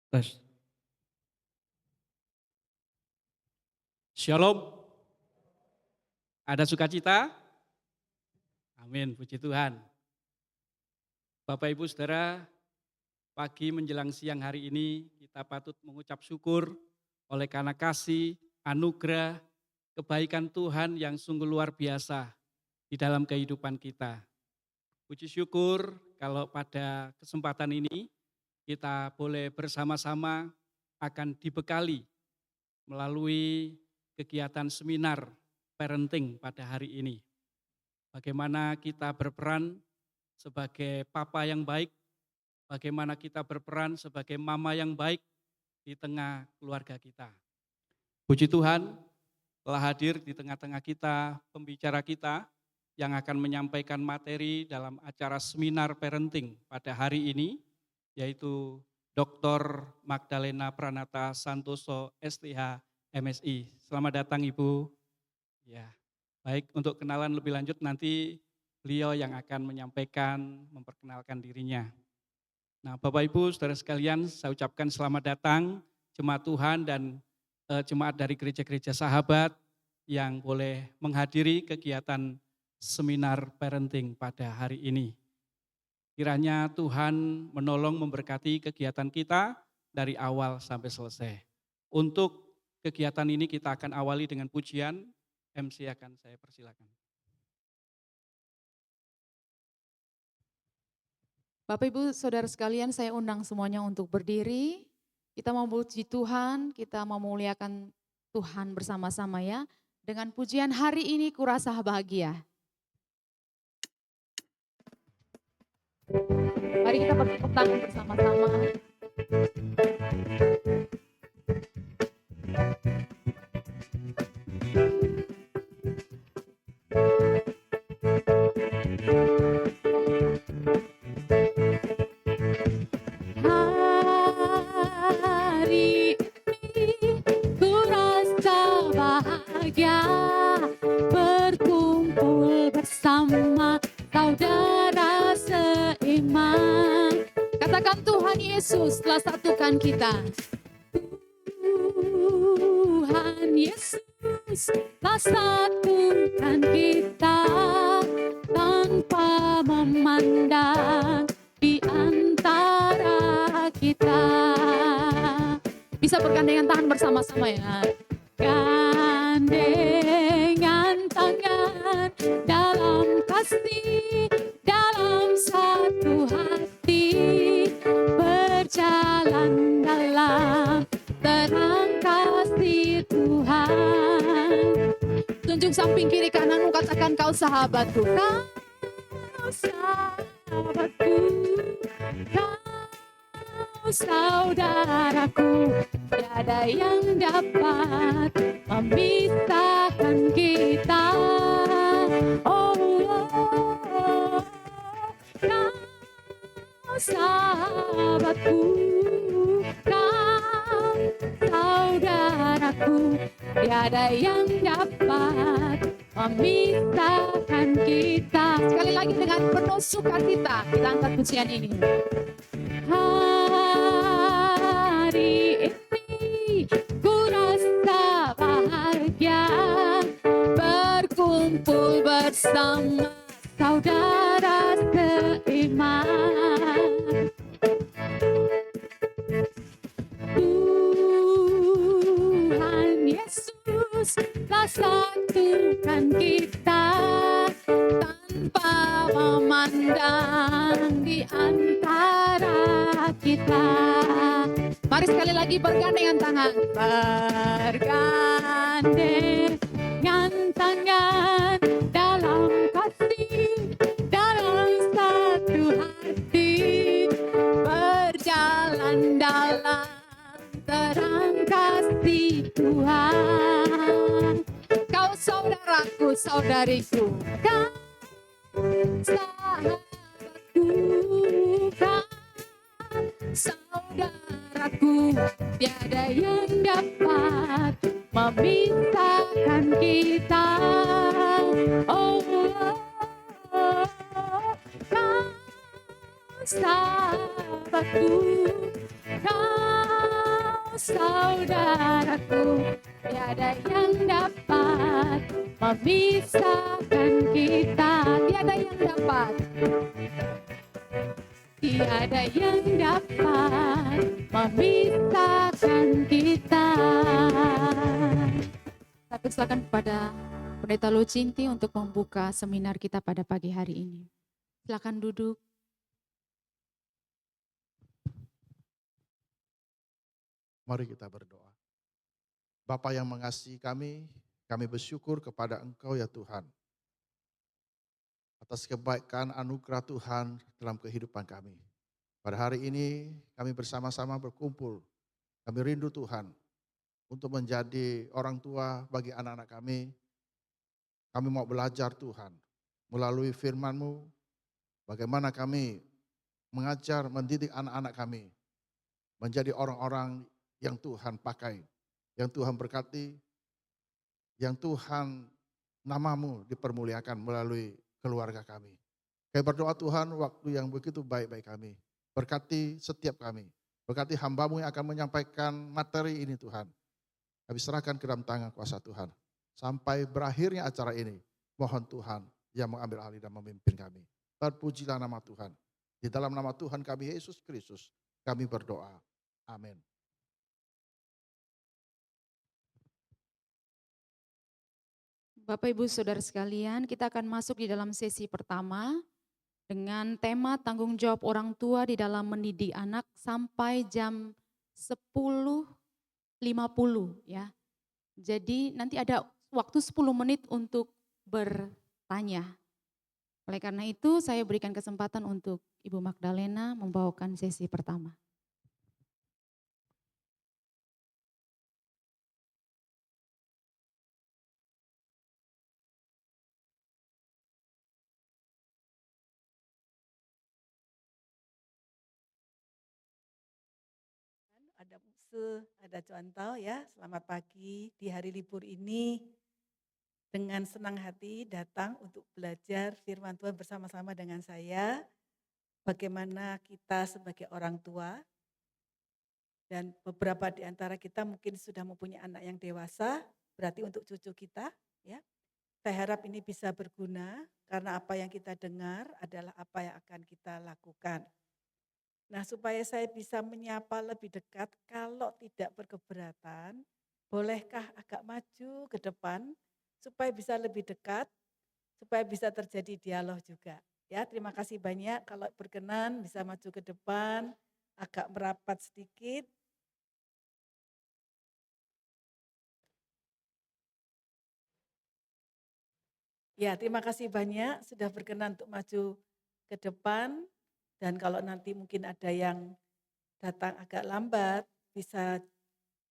Tes. Shalom. Ada sukacita? Amin, puji Tuhan. Bapak Ibu Saudara, pagi menjelang siang hari ini kita patut mengucap syukur oleh karena kasih, anugerah, kebaikan Tuhan yang sungguh luar biasa di dalam kehidupan kita. Puji syukur kalau pada kesempatan ini kita boleh bersama-sama akan dibekali melalui kegiatan seminar parenting pada hari ini. Bagaimana kita berperan sebagai papa yang baik, bagaimana kita berperan sebagai mama yang baik di tengah keluarga kita. Puji Tuhan telah hadir di tengah-tengah kita pembicara kita yang akan menyampaikan materi dalam acara seminar parenting pada hari ini, yaitu Dr. Magdalena Pranata Santoso, STH, MSI. Selamat datang Ibu. Ya, baik, untuk kenalan lebih lanjut nanti beliau yang akan menyampaikan, memperkenalkan dirinya. Nah, Bapak Ibu, Saudara sekalian, saya ucapkan selamat datang jemaat Tuhan dan jemaat dari gereja-gereja sahabat yang boleh menghadiri kegiatan seminar parenting pada hari ini. Kiranya Tuhan menolong memberkati kegiatan kita dari awal sampai selesai. Untuk kegiatan ini kita akan awali dengan pujian. MC akan saya persilakan. Bapak Ibu Saudara sekalian, saya undang semuanya untuk berdiri. Kita mau puji Tuhan, kita mau memuliakan Tuhan bersama-sama ya. Dengan pujian hari ini kurasa bahagia. Mari kita bertepuk tangan bersama-sama. Hari ini kurasa bahagia berkumpul bersama saudara seiman. Katakan Tuhan Yesus telah satukan kita. Tuhan Yesus telah satukan kita tanpa memandang di antara kita. Bisa bergandengan tangan bersama-sama ya. Gandengan tangan dalam kasih, dalam satu hati, berjalan dalam terang kasih Tuhan. Tunjuk samping kiri kananmu, katakan kau sahabatku, kau sahabatku, kau saudaraku, tiada yang dapat memisahkan kita. Oh, kau sahabatku, kau saudaraku, tiada yang dapat memisahkan kita. Sekali lagi dengan penuh sukacita kita angkat pujian ini. Hari ini ku rasa bahagia berkumpul bersama saudara seiman. Tuhan Yesus telah satukan kita tanpa memandang di antara kita. Mari sekali lagi bergandengan tangan. Bergandengan tangan dalam kasih, dalam satu hati, berjalan dalam terang kasih Tuhan. Kau saudaraku, saudariku, kau sahabatku, kau saudaraku, tiada yang dapat memisahkan kita. Oh, kau sahabatku, kau saudaraku, tiada yang dapat memisahkan kita. Tiada yang dapat, tiada yang dapat memisahkan kita. Saya persilakan kepada Pendeta Lucinti untuk membuka seminar kita pada pagi hari ini. Silakan duduk. Mari kita berdoa. Bapa yang mengasihi kami bersyukur kepada Engkau ya Tuhan. Atas kebaikan anugerah Tuhan dalam kehidupan kami. Pada hari ini kami bersama-sama berkumpul. Kami rindu Tuhan untuk menjadi orang tua bagi anak-anak kami. Kami mau belajar Tuhan melalui firman-Mu. Bagaimana kami mengajar, mendidik anak-anak kami menjadi orang-orang yang Tuhan pakai, yang Tuhan berkati, yang Tuhan nama-Mu dipermuliakan melalui keluarga kami. Kami berdoa Tuhan waktu yang begitu baik-baik kami. Berkati setiap kami. Berkati hamba-Mu yang akan menyampaikan materi ini Tuhan. Kami serahkan ke dalam tangan kuasa Tuhan. Sampai berakhirnya acara ini, mohon Tuhan yang mengambil alih dan memimpin kami. Terpujilah nama Tuhan. Di dalam nama Tuhan kami Yesus Kristus, kami berdoa. Amin. Bapak Ibu Saudara sekalian, kita akan masuk di dalam sesi pertama dengan tema tanggung jawab orang tua di dalam mendidik anak sampai jam 10.50 ya. Jadi nanti ada waktu 10 menit untuk bertanya. Oleh karena itu saya berikan kesempatan untuk Ibu Magdalena membawakan sesi pertama. Ada Muse, ada contoh ya, selamat pagi di hari libur ini. Dengan senang hati datang untuk belajar firman Tuhan bersama-sama dengan saya. Bagaimana kita sebagai orang tua, dan beberapa di antara kita mungkin sudah mempunyai anak yang dewasa, berarti untuk cucu kita. Ya. Saya harap ini bisa berguna, karena apa yang kita dengar adalah apa yang akan kita lakukan. Nah, supaya saya bisa menyapa lebih dekat, kalau tidak berkeberatan, bolehkah agak maju ke depan supaya bisa lebih dekat, supaya bisa terjadi dialog juga. Ya, terima kasih banyak. Kalau berkenan bisa maju ke depan, agak merapat sedikit. Ya, terima kasih banyak sudah berkenan untuk maju ke depan. Dan kalau nanti mungkin ada yang datang agak lambat, bisa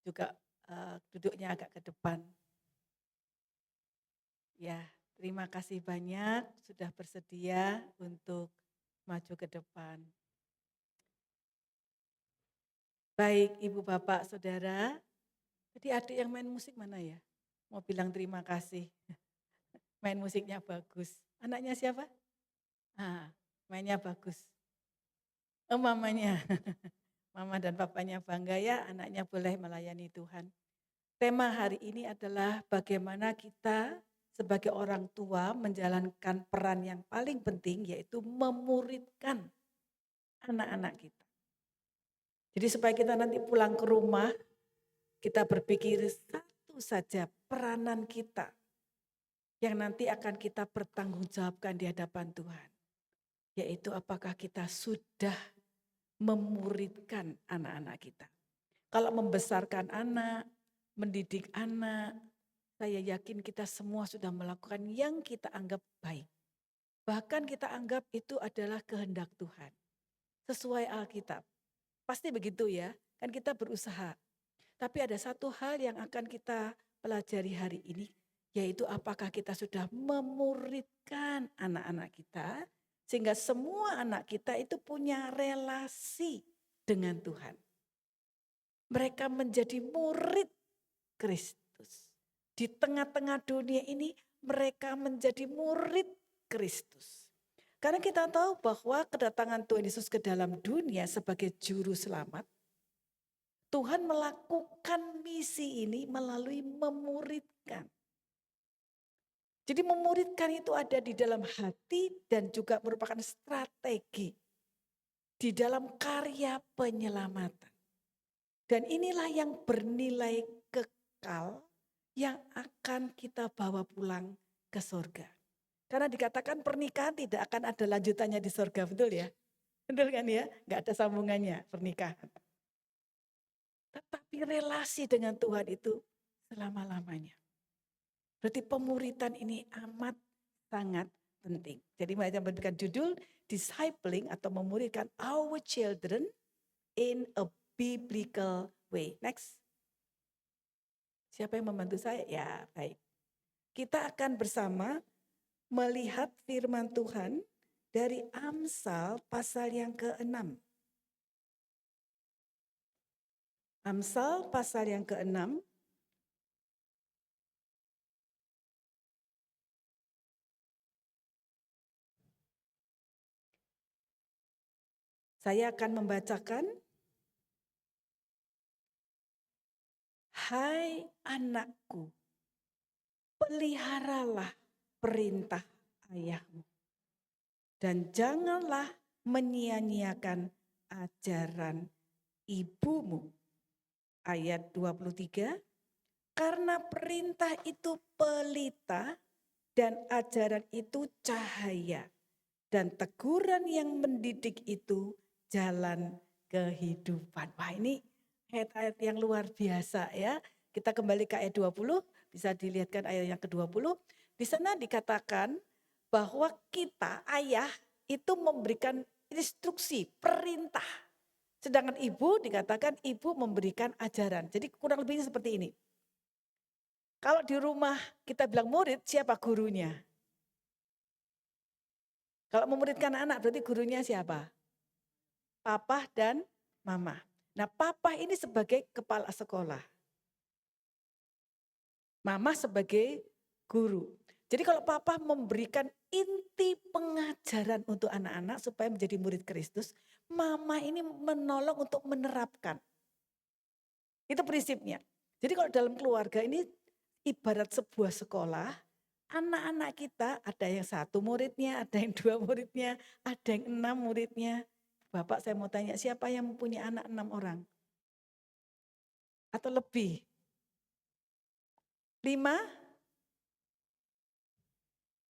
juga duduknya agak ke depan. Ya, terima kasih banyak sudah bersedia untuk maju ke depan. Baik, Ibu, Bapak, Saudara. Jadi adik yang main musik mana ya? Mau bilang terima kasih. Main musiknya bagus. Anaknya siapa? Mainnya bagus. Oh, mamanya. Mama dan papanya bangga ya, anaknya boleh melayani Tuhan. Tema hari ini adalah bagaimana kita sebagai orang tua menjalankan peran yang paling penting, yaitu memuridkan anak-anak kita. Jadi supaya kita nanti pulang ke rumah, kita berpikir satu saja peranan kita yang nanti akan kita pertanggungjawabkan di hadapan Tuhan. Yaitu apakah kita sudah memuridkan anak-anak kita. Kalau membesarkan anak, mendidik anak, saya yakin kita semua sudah melakukan yang kita anggap baik. Bahkan kita anggap itu adalah kehendak Tuhan. Sesuai Alkitab. Pasti begitu ya, kan kita berusaha. Tapi ada satu hal yang akan kita pelajari hari ini, yaitu apakah kita sudah memuridkan anak-anak kita, sehingga semua anak kita itu punya relasi dengan Tuhan. Mereka menjadi murid Kristus. Di tengah-tengah dunia ini mereka menjadi murid Kristus. Karena kita tahu bahwa kedatangan Tuhan Yesus ke dalam dunia sebagai juru selamat Tuhan melakukan misi ini melalui memuridkan. Jadi memuridkan itu ada di dalam hati dan juga merupakan strategi di dalam karya penyelamatan. Dan inilah yang bernilai kekal yang akan kita bawa pulang ke surga. Karena dikatakan pernikahan tidak akan ada lanjutannya di surga, betul ya? Betul kan ya? Nggak ada sambungannya pernikahan. Tetapi relasi dengan Tuhan itu selama-lamanya. Berarti pemuritan ini amat sangat penting. Jadi mereka memberikan judul discipling atau memuridkan our children in a biblical way. Next. Siapa yang membantu saya? Ya, baik. Kita akan bersama melihat firman Tuhan dari Amsal pasal yang ke-6. Amsal pasal yang ke-6. Saya akan membacakan. Hai anakku, peliharalah perintah ayahmu. Dan janganlah menyia-nyiakan ajaran ibumu. Ayat 23, karena perintah itu pelita dan ajaran itu cahaya. Dan teguran yang mendidik itu jalan kehidupan. Wah, ini ayat-ayat yang luar biasa ya. Kita kembali ke ayat 20, bisa dilihatkan ayat yang ke-20. Di sana dikatakan bahwa kita, ayah, itu memberikan instruksi, perintah. Sedangkan ibu dikatakan ibu memberikan ajaran. Jadi kurang lebihnya seperti ini. Kalau di rumah kita bilang murid, siapa gurunya? Kalau memuridkan anak berarti gurunya siapa? Papa dan mama. Nah, papa ini sebagai kepala sekolah. Mama sebagai guru. Jadi kalau papa memberikan inti pengajaran untuk anak-anak supaya menjadi murid Kristus, mama ini menolong untuk menerapkan. Itu prinsipnya. Jadi kalau dalam keluarga ini ibarat sebuah sekolah, anak-anak kita ada yang 1 muridnya, ada yang 2 muridnya, ada yang 6 muridnya. Bapak saya mau tanya, siapa yang mempunyai anak 6 orang? Atau lebih? 5?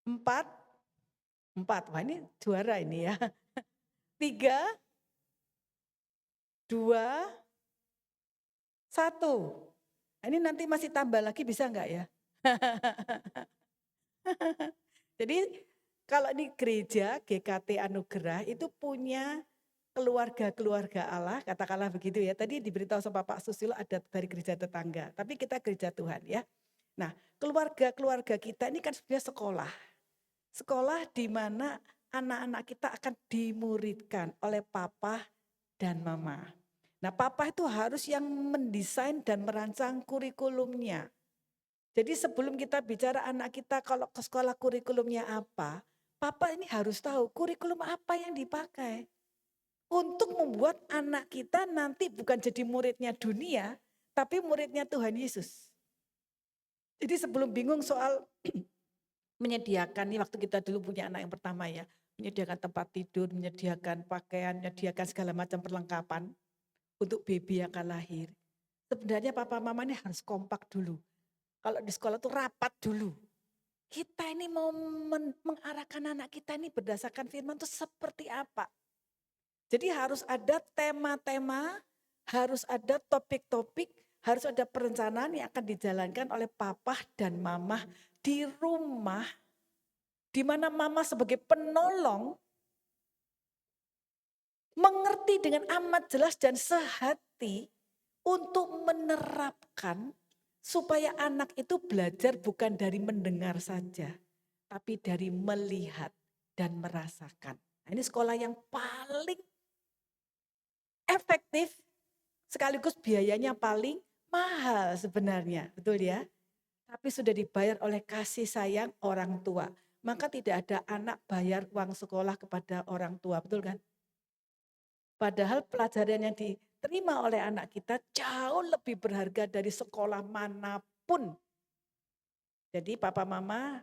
4? 4, wah ini juara ini ya. 3? 2? 1. Ini nanti masih tambah lagi bisa enggak ya? Jadi kalau di gereja GKT Anugerah itu punya keluarga-keluarga Allah, katakanlah begitu ya. Tadi diberitahu sama Pak Susilo ada dari gereja tetangga, tapi kita gereja Tuhan ya. Nah, keluarga-keluarga kita ini kan sebenarnya sekolah. Sekolah di mana anak-anak kita akan dimuridkan oleh papa dan mama. Nah, papa itu harus yang mendesain dan merancang kurikulumnya. Jadi sebelum kita bicara anak kita kalau ke sekolah kurikulumnya apa, papa ini harus tahu kurikulum apa yang dipakai. Untuk membuat anak kita nanti bukan jadi muridnya dunia, tapi muridnya Tuhan Yesus. Jadi sebelum bingung soal menyediakan, nih waktu kita dulu punya anak yang pertama ya, menyediakan tempat tidur, menyediakan pakaian, menyediakan segala macam perlengkapan untuk baby yang akan lahir. Sebenarnya papa mama ini harus kompak dulu. Kalau di sekolah tuh rapat dulu. Kita ini mau mengarahkan anak kita ini berdasarkan firman itu seperti apa. Jadi harus ada tema-tema, harus ada topik-topik, harus ada perencanaan yang akan dijalankan oleh papa dan mama di rumah. Di mana mama sebagai penolong mengerti dengan amat jelas dan sehati untuk menerapkan supaya anak itu belajar bukan dari mendengar saja, tapi dari melihat dan merasakan. Nah, ini sekolah yang paling efektif sekaligus biayanya paling mahal sebenarnya, betul ya? Tapi sudah dibayar oleh kasih sayang orang tua. Maka tidak ada anak bayar uang sekolah kepada orang tua, betul kan? Padahal pelajaran yang diterima oleh anak kita jauh lebih berharga dari sekolah manapun. Jadi papa mama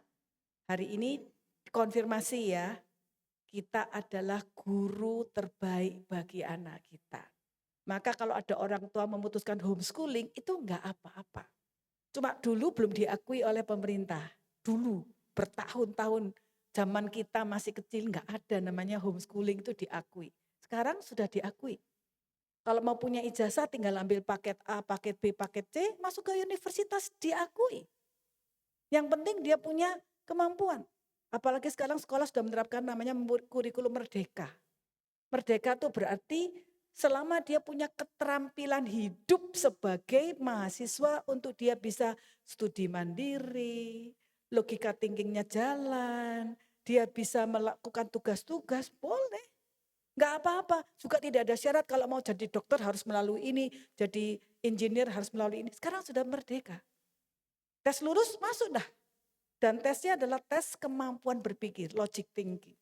hari ini konfirmasi ya, kita adalah guru terbaik bagi anak kita. Maka kalau ada orang tua memutuskan homeschooling itu enggak apa-apa. Cuma dulu belum diakui oleh pemerintah. Dulu bertahun-tahun zaman kita masih kecil enggak ada namanya homeschooling itu diakui. Sekarang sudah diakui. Kalau mau punya ijazah tinggal ambil paket A, paket B, paket C, masuk ke universitas diakui. Yang penting dia punya kemampuan. Apalagi sekarang sekolah sudah menerapkan namanya kurikulum merdeka. Merdeka itu berarti selama dia punya keterampilan hidup sebagai mahasiswa untuk dia bisa studi mandiri, logika thinkingnya jalan, dia bisa melakukan tugas-tugas, boleh. Enggak apa-apa, juga tidak ada syarat kalau mau jadi dokter harus melalui ini, jadi engineer harus melalui ini. Sekarang sudah merdeka. Tes lulus masuk dah. Dan tesnya adalah tes kemampuan berpikir, logic thinking.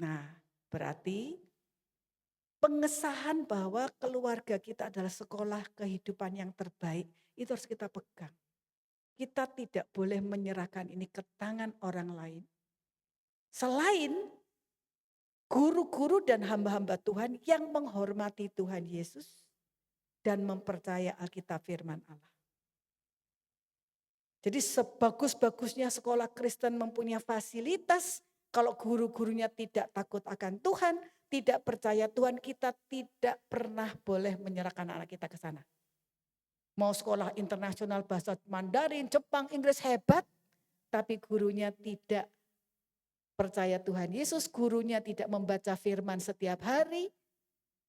Nah, berarti pengesahan bahwa keluarga kita adalah sekolah kehidupan yang terbaik, itu harus kita pegang. Kita tidak boleh menyerahkan ini ke tangan orang lain. Selain guru-guru dan hamba-hamba Tuhan yang menghormati Tuhan Yesus dan mempercaya Alkitab firman Allah. Jadi sebagus-bagusnya sekolah Kristen mempunyai fasilitas, kalau guru-gurunya tidak takut akan Tuhan, tidak percaya Tuhan, kita tidak pernah boleh menyerahkan anak kita ke sana. Mau sekolah internasional bahasa Mandarin, Jepang, Inggris hebat, tapi gurunya tidak percaya Tuhan Yesus, gurunya tidak membaca firman setiap hari,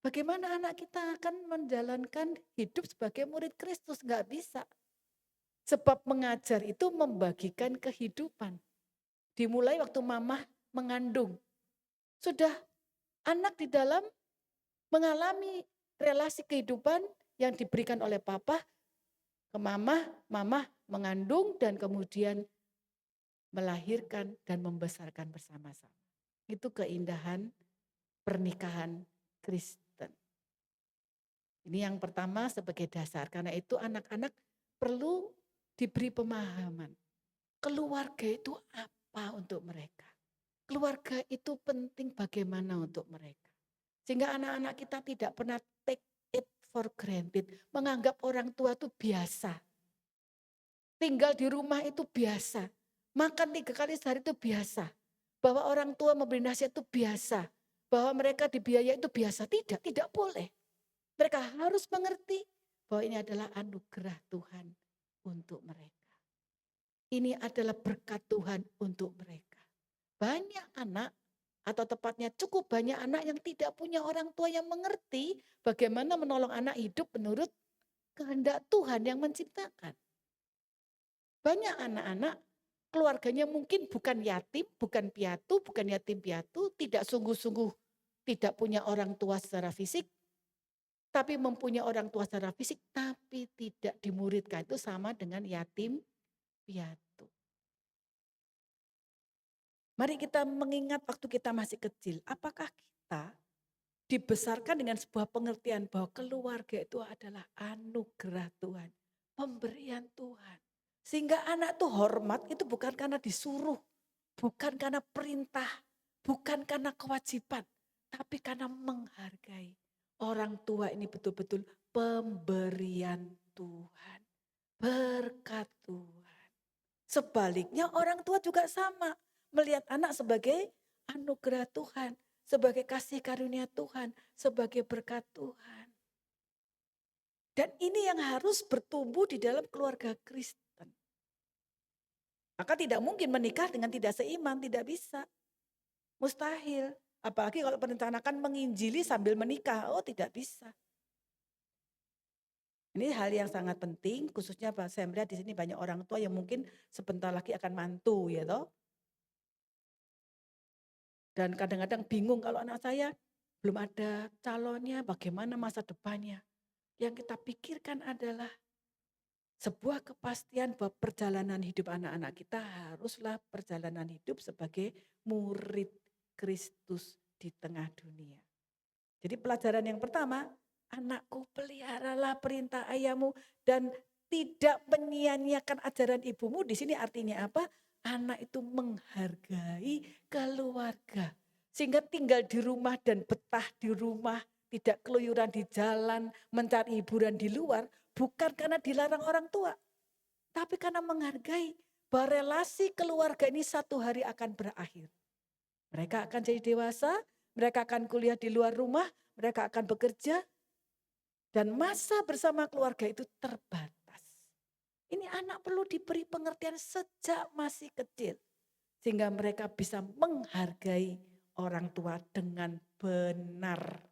bagaimana anak kita akan menjalankan hidup sebagai murid Kristus? Enggak bisa. Sebab mengajar itu membagikan kehidupan. Dimulai waktu mamah mengandung. Sudah anak di dalam mengalami relasi kehidupan yang diberikan oleh papa ke mamah mengandung dan kemudian melahirkan dan membesarkan bersama-sama. Itu keindahan pernikahan Kristen. Ini yang pertama sebagai dasar. Karena itu anak-anak perlu diberi pemahaman. Keluarga itu apa untuk mereka? Keluarga itu penting bagaimana untuk mereka. Sehingga anak-anak kita tidak pernah take it for granted. Menganggap orang tua itu biasa. Tinggal di rumah itu biasa. Makan 3 kali sehari itu biasa. Bahwa orang tua memberi nasihat itu biasa. Bahwa mereka dibiayai itu biasa. Tidak boleh. Mereka harus mengerti bahwa ini adalah anugerah Tuhan untuk mereka. Ini adalah berkat Tuhan untuk mereka. Banyak anak atau tepatnya cukup banyak anak yang tidak punya orang tua yang mengerti bagaimana menolong anak hidup menurut kehendak Tuhan yang menciptakan. Banyak anak-anak keluarganya mungkin bukan yatim, bukan piatu, bukan yatim piatu, tidak sungguh-sungguh tidak punya orang tua secara fisik, tapi mempunyai orang tua secara fisik, tapi tidak dimuridkan. Itu sama dengan yatim piatu. Mari kita mengingat waktu kita masih kecil, apakah kita dibesarkan dengan sebuah pengertian bahwa keluarga itu adalah anugerah Tuhan, pemberian Tuhan. Sehingga anak tuh hormat itu bukan karena disuruh, bukan karena perintah, bukan karena kewajiban, tapi karena menghargai. Orang tua ini betul-betul pemberian Tuhan, berkat Tuhan. Sebaliknya orang tua juga sama, melihat anak sebagai anugerah Tuhan, sebagai kasih karunia Tuhan, sebagai berkat Tuhan. Dan ini yang harus bertumbuh di dalam keluarga Kristen. Maka tidak mungkin menikah dengan tidak seiman, tidak bisa. Mustahil. Apalagi kalau perencanaan menginjili sambil menikah, tidak bisa. Ini hal yang sangat penting, khususnya saya melihat di sini banyak orang tua yang mungkin sebentar lagi akan mantu ya toh. Dan kadang-kadang bingung kalau anak saya belum ada calonnya, bagaimana masa depannya. Yang kita pikirkan adalah sebuah kepastian bahwa perjalanan hidup anak-anak kita haruslah perjalanan hidup sebagai murid Kristus di tengah dunia. Jadi pelajaran yang pertama, Anakku, peliharalah perintah ayahmu dan tidak menyia-nyiakan ajaran ibumu. Di sini artinya apa? Anak itu menghargai keluarga. Sehingga tinggal di rumah dan betah di rumah, tidak keluyuran di jalan, mencari hiburan di luar, bukan karena dilarang orang tua, tapi karena menghargai bahwa relasi keluarga ini satu hari akan berakhir. Mereka akan jadi dewasa, mereka akan kuliah di luar rumah, mereka akan bekerja, dan masa bersama keluarga itu terbatas. Ini anak perlu diberi pengertian sejak masih kecil. Sehingga mereka bisa menghargai orang tua dengan benar.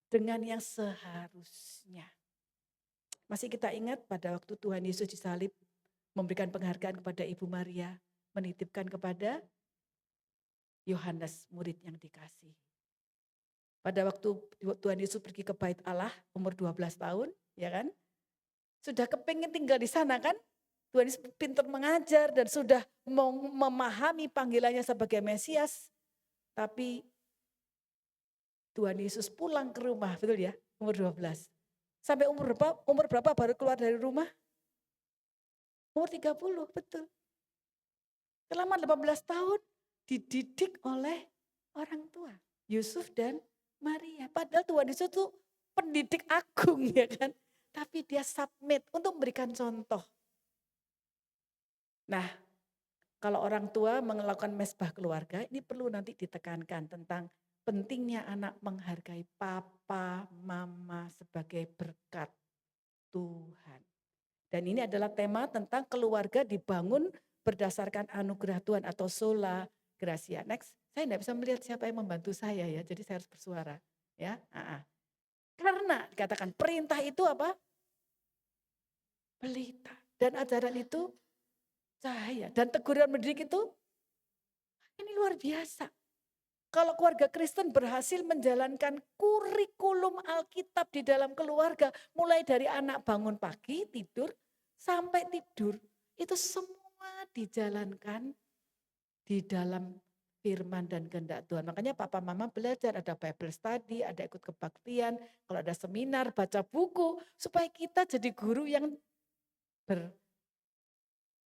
Dengan yang seharusnya. Masih kita ingat pada waktu Tuhan Yesus disalib, memberikan penghargaan kepada Ibu Maria, menitipkan kepada Yohanes murid yang dikasih. Pada waktu Tuhan Yesus pergi ke bait Allah umur 12 tahun, ya kan? Sudah kepingin tinggal di sana kan? Tuhan Yesus pintar mengajar dan sudah memahami panggilannya sebagai Mesias. Tapi Tuhan Yesus pulang ke rumah, betul ya? Umur 12. Sampai umur berapa baru keluar dari rumah? Umur 30, betul. Selama 18 tahun dididik oleh orang tua. Yusuf dan Maria. Padahal Tuhan Yesus itu pendidik agung ya kan. Tapi dia submit untuk memberikan contoh. Nah, kalau orang tua melakukan mesbah keluarga, ini perlu nanti ditekankan tentang pentingnya anak menghargai papa, mama sebagai berkat Tuhan. Dan ini adalah tema tentang keluarga dibangun berdasarkan anugerah Tuhan atau sola gratia. Next, saya tidak bisa melihat siapa yang membantu saya ya, jadi saya harus bersuara. Ya, karena dikatakan perintah itu apa? Pelita. Dan ajaran itu cahaya. Dan teguran mendidik itu ini luar biasa. Kalau keluarga Kristen berhasil menjalankan kurikulum Alkitab di dalam keluarga, mulai dari anak bangun pagi, tidur, sampai tidur, itu semua dijalankan di dalam firman dan kehendak Tuhan. Makanya papa mama belajar, ada Bible study, ada ikut kebaktian, kalau ada seminar, baca buku, supaya kita jadi guru yang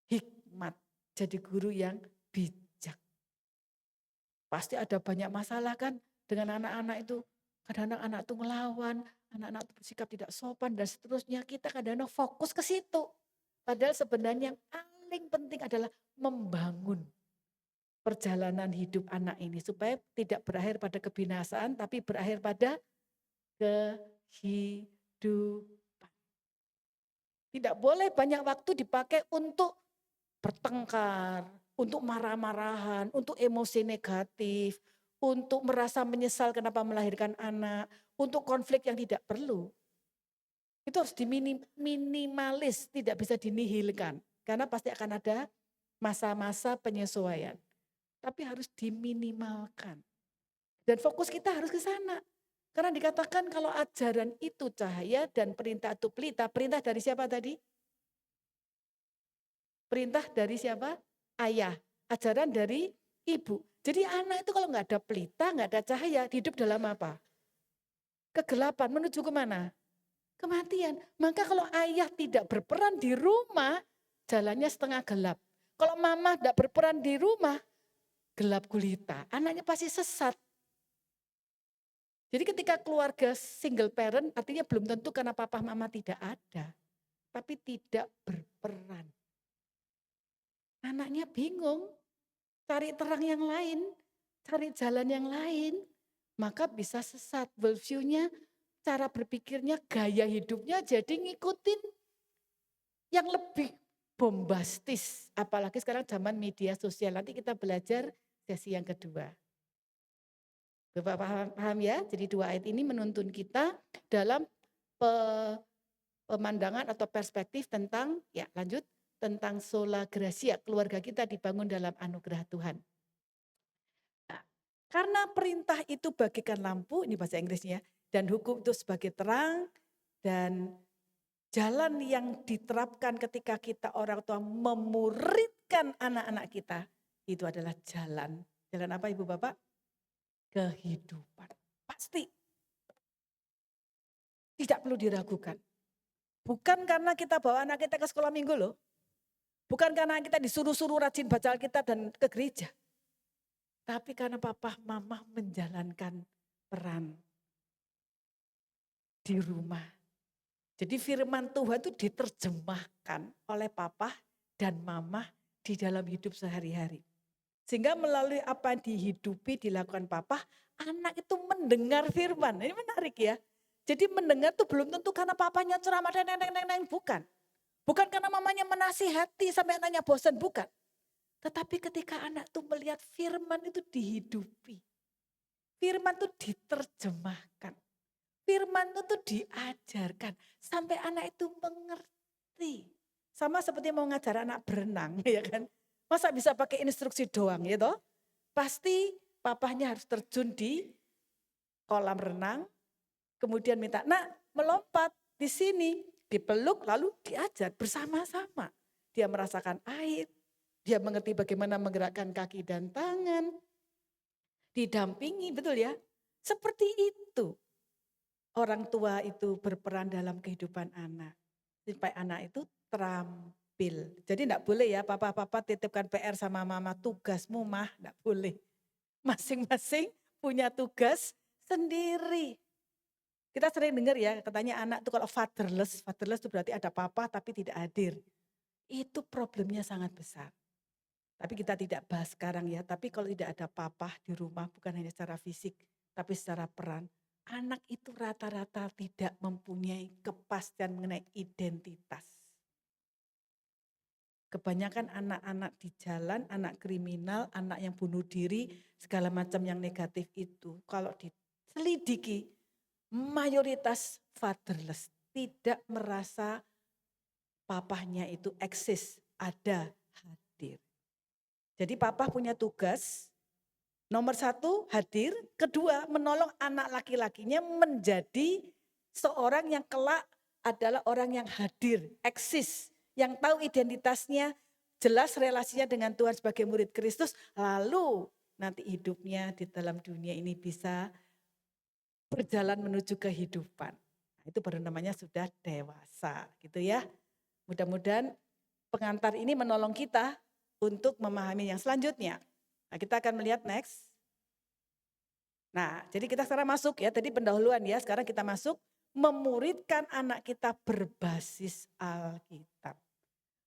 berhikmat, jadi guru yang bijak. Pasti ada banyak masalah kan dengan anak-anak itu. Kadang-kadang anak itu ngelawan, anak-anak itu bersikap tidak sopan dan seterusnya. Kita kadang-kadang fokus ke situ. Padahal sebenarnya yang paling penting adalah membangun perjalanan hidup anak ini. Supaya tidak berakhir pada kebinasaan tapi berakhir pada kehidupan. Tidak boleh banyak waktu dipakai untuk bertengkar, untuk marah-marahan, untuk emosi negatif, untuk merasa menyesal kenapa melahirkan anak, untuk konflik yang tidak perlu. Itu harus diminimalis, tidak bisa dinihilkan. Karena pasti akan ada masa-masa penyesuaian. Tapi harus diminimalkan. Dan fokus kita harus ke sana. Karena dikatakan kalau ajaran itu cahaya dan perintah itu pelita. Perintah dari siapa tadi? Perintah dari siapa? Ayah. Ajaran dari ibu. Jadi anak itu kalau nggak ada pelita, nggak ada cahaya, hidup dalam apa? Kegelapan, menuju kemana? Kematian. Maka kalau ayah tidak berperan di rumah, jalannya setengah gelap. Kalau mama tidak berperan di rumah, gelap gulita. Anaknya pasti sesat. Jadi ketika keluarga single parent, artinya belum tentu karena papa mama tidak ada. Tapi tidak berperan. Anaknya bingung, cari terang yang lain, cari jalan yang lain, maka bisa sesat. Worldview-nya, cara berpikirnya, gaya hidupnya jadi ngikutin yang lebih bombastis. Apalagi sekarang zaman media sosial, nanti kita belajar sesi yang kedua. Bapak paham ya? Jadi dua ayat ini menuntun kita dalam pemandangan atau perspektif tentang, ya lanjut, tentang sola gratia, keluarga kita dibangun dalam anugerah Tuhan. Nah, karena perintah itu bagikan lampu, ini bahasa Inggrisnya, dan hukum itu sebagai terang, dan jalan yang diterapkan ketika kita orang tua memuridkan anak-anak kita, itu adalah jalan. Jalan apa Ibu Bapak? Kehidupan. Pasti. Tidak perlu diragukan. Bukan karena kita bawa anak kita ke sekolah minggu loh. Bukan karena kita disuruh-suruh rajin baca Alkitab dan ke gereja. Tapi karena papa mama menjalankan peran di rumah. Jadi firman Tuhan itu diterjemahkan oleh papa dan mama di dalam hidup sehari-hari. Sehingga melalui apa yang dihidupi, dilakukan papa, anak itu mendengar firman. Ini menarik ya. Jadi mendengar itu belum tentu karena papanya ceramah dan neng, bukan. Bukan karena mamanya menasihati sampai anaknya bosan, bukan. Tetapi ketika anak itu melihat firman itu dihidupi. Firman itu diterjemahkan. Firman itu diajarkan. Sampai anak itu mengerti. Sama seperti mau ngajar anak berenang, ya kan. Masa bisa pakai instruksi doang ya toh? Pasti papahnya harus terjun di kolam renang. Kemudian minta, nak melompat di sini. Dipeluk lalu diajar bersama-sama. Dia merasakan air. Dia mengerti bagaimana menggerakkan kaki dan tangan. Didampingi, betul ya? Seperti itu. Orang tua itu berperan dalam kehidupan anak. Supaya anak itu terampil. Jadi enggak boleh ya papa-papa titipkan PR sama mama, tugasmu mah, enggak boleh. Masing-masing punya tugas sendiri. Kita sering dengar ya katanya anak itu kalau fatherless itu berarti ada papa tapi tidak hadir. Itu problemnya sangat besar. Tapi kita tidak bahas sekarang ya, tapi kalau tidak ada papa di rumah bukan hanya secara fisik tapi secara peran. Anak itu rata-rata tidak mempunyai kepastian mengenai identitas. Kebanyakan anak-anak di jalan, anak kriminal, anak yang bunuh diri, segala macam yang negatif itu. Kalau diselidiki, mayoritas fatherless, tidak merasa papahnya itu eksis, ada, hadir. Jadi papa punya tugas, nomor 1 hadir, kedua menolong anak laki-lakinya menjadi seorang yang kelak adalah orang yang hadir, eksis, yang tahu identitasnya, jelas relasinya dengan Tuhan sebagai murid Kristus, lalu nanti hidupnya di dalam dunia ini bisa berjalan menuju kehidupan. Nah, itu baru namanya sudah dewasa gitu ya. Mudah-mudahan pengantar ini menolong kita untuk memahami yang selanjutnya. Nah, kita akan melihat next. Nah, jadi kita sekarang masuk ya, tadi pendahuluan ya, sekarang kita masuk memuridkan anak kita berbasis Alkitab.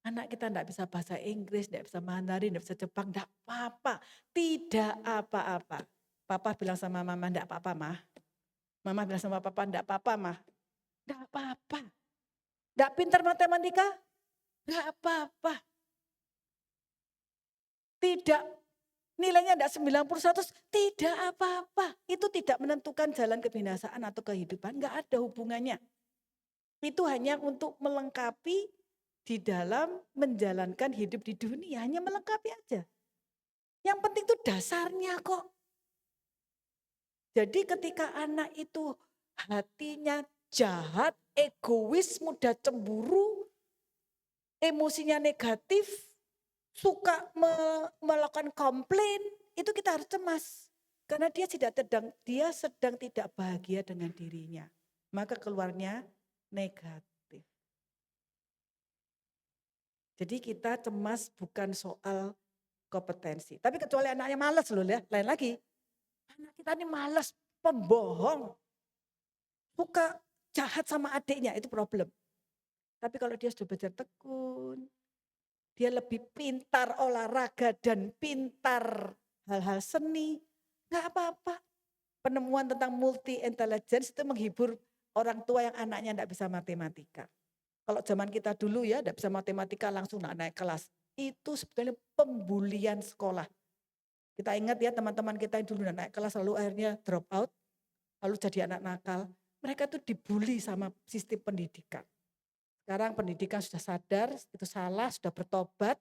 Anak kita enggak bisa bahasa Inggris, enggak bisa Mandarin, enggak bisa Jepang, enggak apa-apa. Tidak apa-apa. Papa bilang sama mama, enggak apa-apa mah. Mama bilang sama papa, enggak apa-apa mah. Enggak apa-apa. Enggak pintar matematika? Enggak apa-apa. Tidak, nilainya enggak 90-100, tidak apa-apa. Itu tidak menentukan jalan kebinasaan atau kehidupan, enggak ada hubungannya. Itu hanya untuk melengkapi di dalam menjalankan hidup di dunia, hanya melengkapi aja. Yang penting itu dasarnya kok. Jadi ketika anak itu hatinya jahat, egois, mudah cemburu, emosinya negatif, suka melakukan komplain, itu kita harus cemas. Karena dia sedang tidak bahagia dengan dirinya. Maka keluarnya negatif. Jadi kita cemas bukan soal kompetensi. Tapi kecuali anaknya malas loh ya, lain lagi. Anak kita ini malas, pembohong, suka jahat sama adiknya, itu problem. Tapi kalau dia sudah belajar tekun, dia lebih pintar olahraga dan pintar hal-hal seni, nggak apa-apa. Penemuan tentang multi intelligence itu menghibur orang tua yang anaknya enggak bisa matematika. Kalau zaman kita dulu ya, enggak bisa matematika langsung naik kelas. Itu sebetulnya pembulian sekolah. Kita ingat ya teman-teman kita yang dulu naik kelas lalu akhirnya drop out, lalu jadi anak nakal. Mereka tuh dibully sama sistem pendidikan. Sekarang pendidikan sudah sadar, itu salah, sudah bertobat.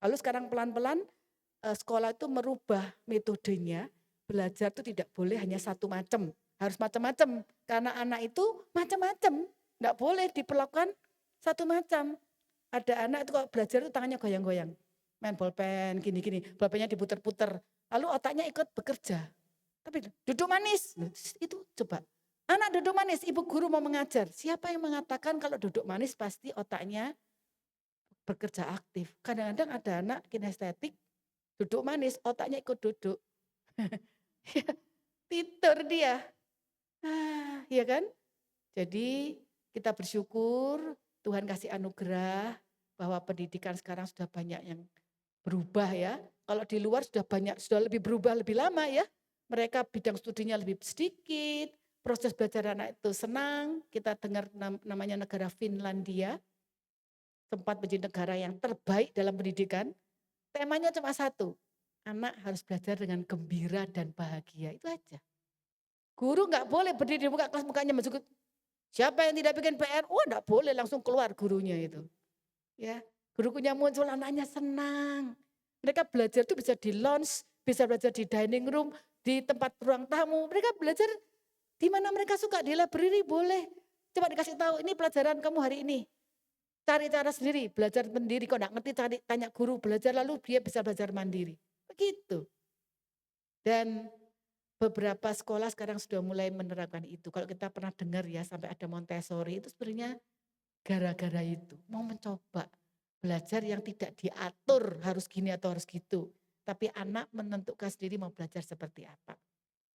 Lalu sekarang pelan-pelan sekolah itu merubah metodenya. Belajar itu tidak boleh hanya satu macam, harus macam-macam. Karena anak itu macam-macam, enggak boleh diperlakukan satu macam. Ada anak itu kalau belajar itu tangannya goyang-goyang. Main bolpen gini-gini, bolpennya diputer-puter. Lalu otaknya ikut bekerja. Tapi duduk manis, itu coba. Anak duduk manis, ibu guru mau mengajar. Siapa yang mengatakan kalau duduk manis pasti otaknya bekerja aktif? Kadang-kadang ada anak kinestetik, duduk manis, otaknya ikut duduk. Tidur dia. Nah, ya kan? Jadi kita bersyukur Tuhan kasih anugerah bahwa pendidikan sekarang sudah banyak yang berubah ya. Kalau di luar sudah banyak, sudah lebih berubah lebih lama ya. Mereka bidang studinya lebih sedikit, proses belajar anak itu senang. Kita dengar namanya negara Finlandia, sempat menjadi negara yang terbaik dalam pendidikan. Temanya cuma satu, anak harus belajar dengan gembira dan bahagia, itu aja. Guru nggak boleh berdiri di muka kelas mukanya mencukup. Siapa yang tidak bikin PR? Oh enggak boleh, langsung keluar gurunya itu. Ya, gurunya muncul, anaknya senang. Mereka belajar itu bisa di lounge, bisa belajar di dining room, di tempat ruang tamu. Mereka belajar di mana mereka suka, di library boleh. Coba dikasih tahu, ini pelajaran kamu hari ini. Cari cara sendiri, belajar sendiri. Kok enggak ngerti, tanya guru, belajar lalu dia bisa belajar mandiri. Begitu. Dan beberapa sekolah sekarang sudah mulai menerapkan itu. Kalau kita pernah dengar ya sampai ada Montessori, itu sebenarnya gara-gara itu. Mau mencoba belajar yang tidak diatur harus gini atau harus gitu. Tapi anak menentukan sendiri mau belajar seperti apa.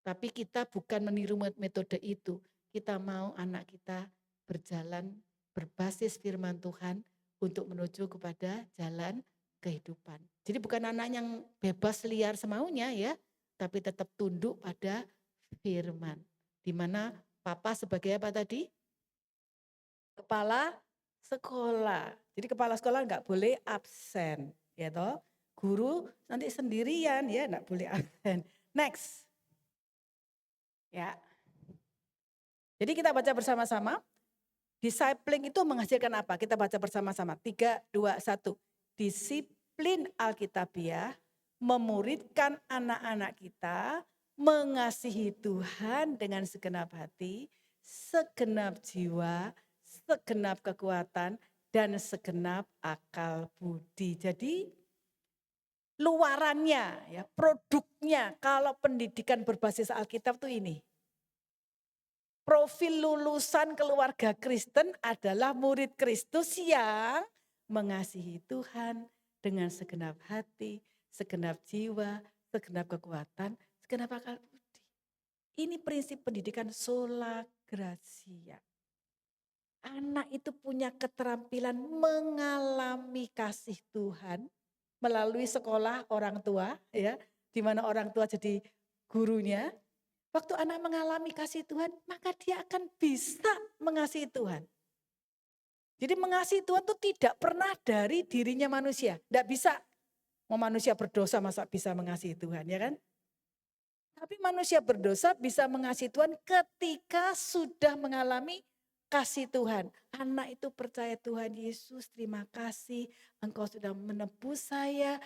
Tapi kita bukan meniru metode itu. Kita mau anak kita berjalan berbasis firman Tuhan untuk menuju kepada jalan kehidupan. Jadi bukan anak yang bebas liar semaunya ya, tapi tetap tunduk pada firman. Di mana papa sebagai apa tadi? Kepala sekolah. Jadi kepala sekolah enggak boleh absen, ya toh. Guru nanti sendirian ya, enggak boleh absen. Next. Ya. Jadi kita baca bersama-sama. Discipling itu menghasilkan apa? Kita baca bersama-sama. 3, 2, 1. Disiplin Alkitabiah memuridkan anak-anak kita mengasihi Tuhan dengan segenap hati, segenap jiwa, segenap kekuatan, dan segenap akal budi. Jadi luarannya, ya, produknya kalau pendidikan berbasis Alkitab itu ini. Profil lulusan keluarga Kristen adalah murid Kristus yang mengasihi Tuhan dengan segenap hati, segenap jiwa, segenap kekuatan, segenap akal budi. Ini prinsip pendidikan sola gratia. Anak itu punya keterampilan mengalami kasih Tuhan melalui sekolah orang tua, ya, di mana orang tua jadi gurunya. Waktu anak mengalami kasih Tuhan, maka dia akan bisa mengasihi Tuhan. Jadi mengasihi Tuhan itu tidak pernah dari dirinya manusia. Tidak bisa. Mau manusia berdosa masa bisa mengasihi Tuhan, ya kan? Tapi manusia berdosa bisa mengasihi Tuhan ketika sudah mengalami kasih Tuhan. Anak itu percaya Tuhan Yesus, terima kasih engkau sudah menebus saya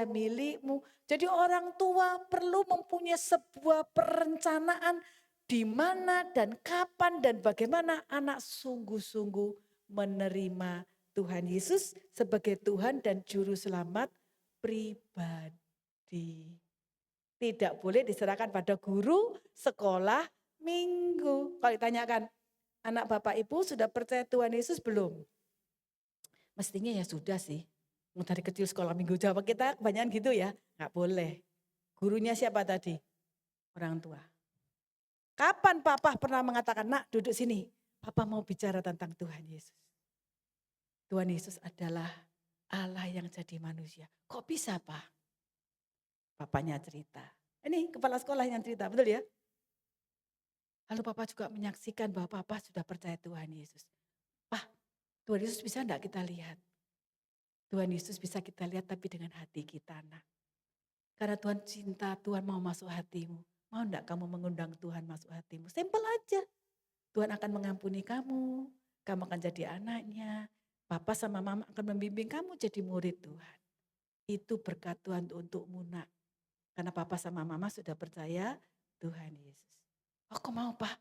milikmu. Jadi orang tua perlu mempunyai sebuah perencanaan di mana dan kapan dan bagaimana anak sungguh-sungguh menerima Tuhan Yesus sebagai Tuhan dan Juru Selamat pribadi. Tidak boleh diserahkan pada guru sekolah minggu. Kalau ditanyakan, anak bapak ibu sudah percaya Tuhan Yesus belum? Mestinya ya sudah sih. Dari kecil sekolah minggu, jawab kita kebanyakan gitu ya. Nggak boleh. Gurunya siapa tadi? Orang tua. Kapan papa pernah mengatakan, nak duduk sini. Papa mau bicara tentang Tuhan Yesus. Tuhan Yesus adalah Allah yang jadi manusia. Kok bisa Pak? Papanya cerita. Ini kepala sekolah yang cerita, betul ya? Lalu papa juga menyaksikan bahwa papa sudah percaya Tuhan Yesus. Pak, Tuhan Yesus bisa enggak kita lihat? Tuhan Yesus bisa kita lihat tapi dengan hati kita, nak. Karena Tuhan cinta, Tuhan mau masuk hatimu. Mau enggak kamu mengundang Tuhan masuk hatimu? Simpel aja. Tuhan akan mengampuni kamu. Kamu akan jadi anaknya. Papa sama mama akan membimbing kamu jadi murid Tuhan. Itu berkat Tuhan untukmu, nak. Karena papa sama mama sudah percaya Tuhan Yesus. Aku mau Pak,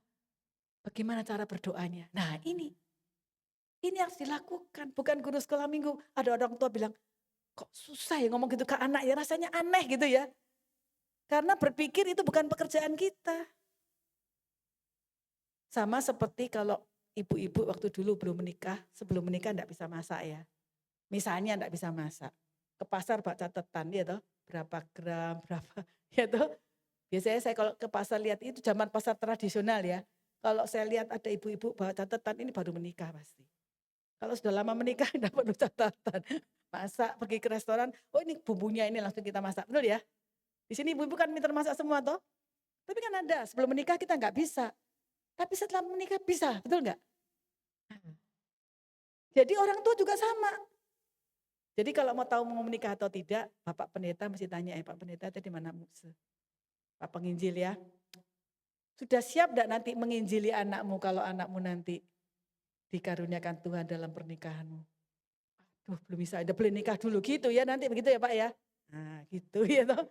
bagaimana cara berdoanya? Nah ini harus dilakukan. Bukan guru sekolah minggu, ada orang tua bilang, kok susah ya ngomong gitu ke anak ya, rasanya aneh gitu ya. Karena berpikir itu bukan pekerjaan kita. Sama seperti kalau ibu-ibu waktu dulu belum menikah, sebelum menikah enggak bisa masak ya. Misalnya enggak bisa masak, ke pasar bawa catatan ya toh, berapa gram, berapa ya toh. Biasanya saya kalau ke pasar lihat itu zaman pasar tradisional ya. Kalau saya lihat ada ibu-ibu bawa catatan ini baru menikah pasti. Kalau sudah lama menikah enggak perlu catatan. Masak, pergi ke restoran, oh ini bumbunya ini langsung kita masak, betul ya? Di sini ibu-ibu kan pintar masak semua toh. Tapi kan ada, sebelum menikah kita enggak bisa. Tapi setelah menikah bisa, betul enggak? Jadi orang tua juga sama. Jadi kalau mau tahu mau menikah atau tidak, Bapak Pendeta mesti tanya ya, Pak Pendeta tadi mana Pak Penginjil ya. Sudah siap enggak nanti menginjili anakmu kalau anakmu nanti dikaruniakan Tuhan dalam pernikahanmu? Aduh belum bisa, udah boleh nikah dulu gitu ya nanti begitu ya Pak ya. Nah gitu ya toh.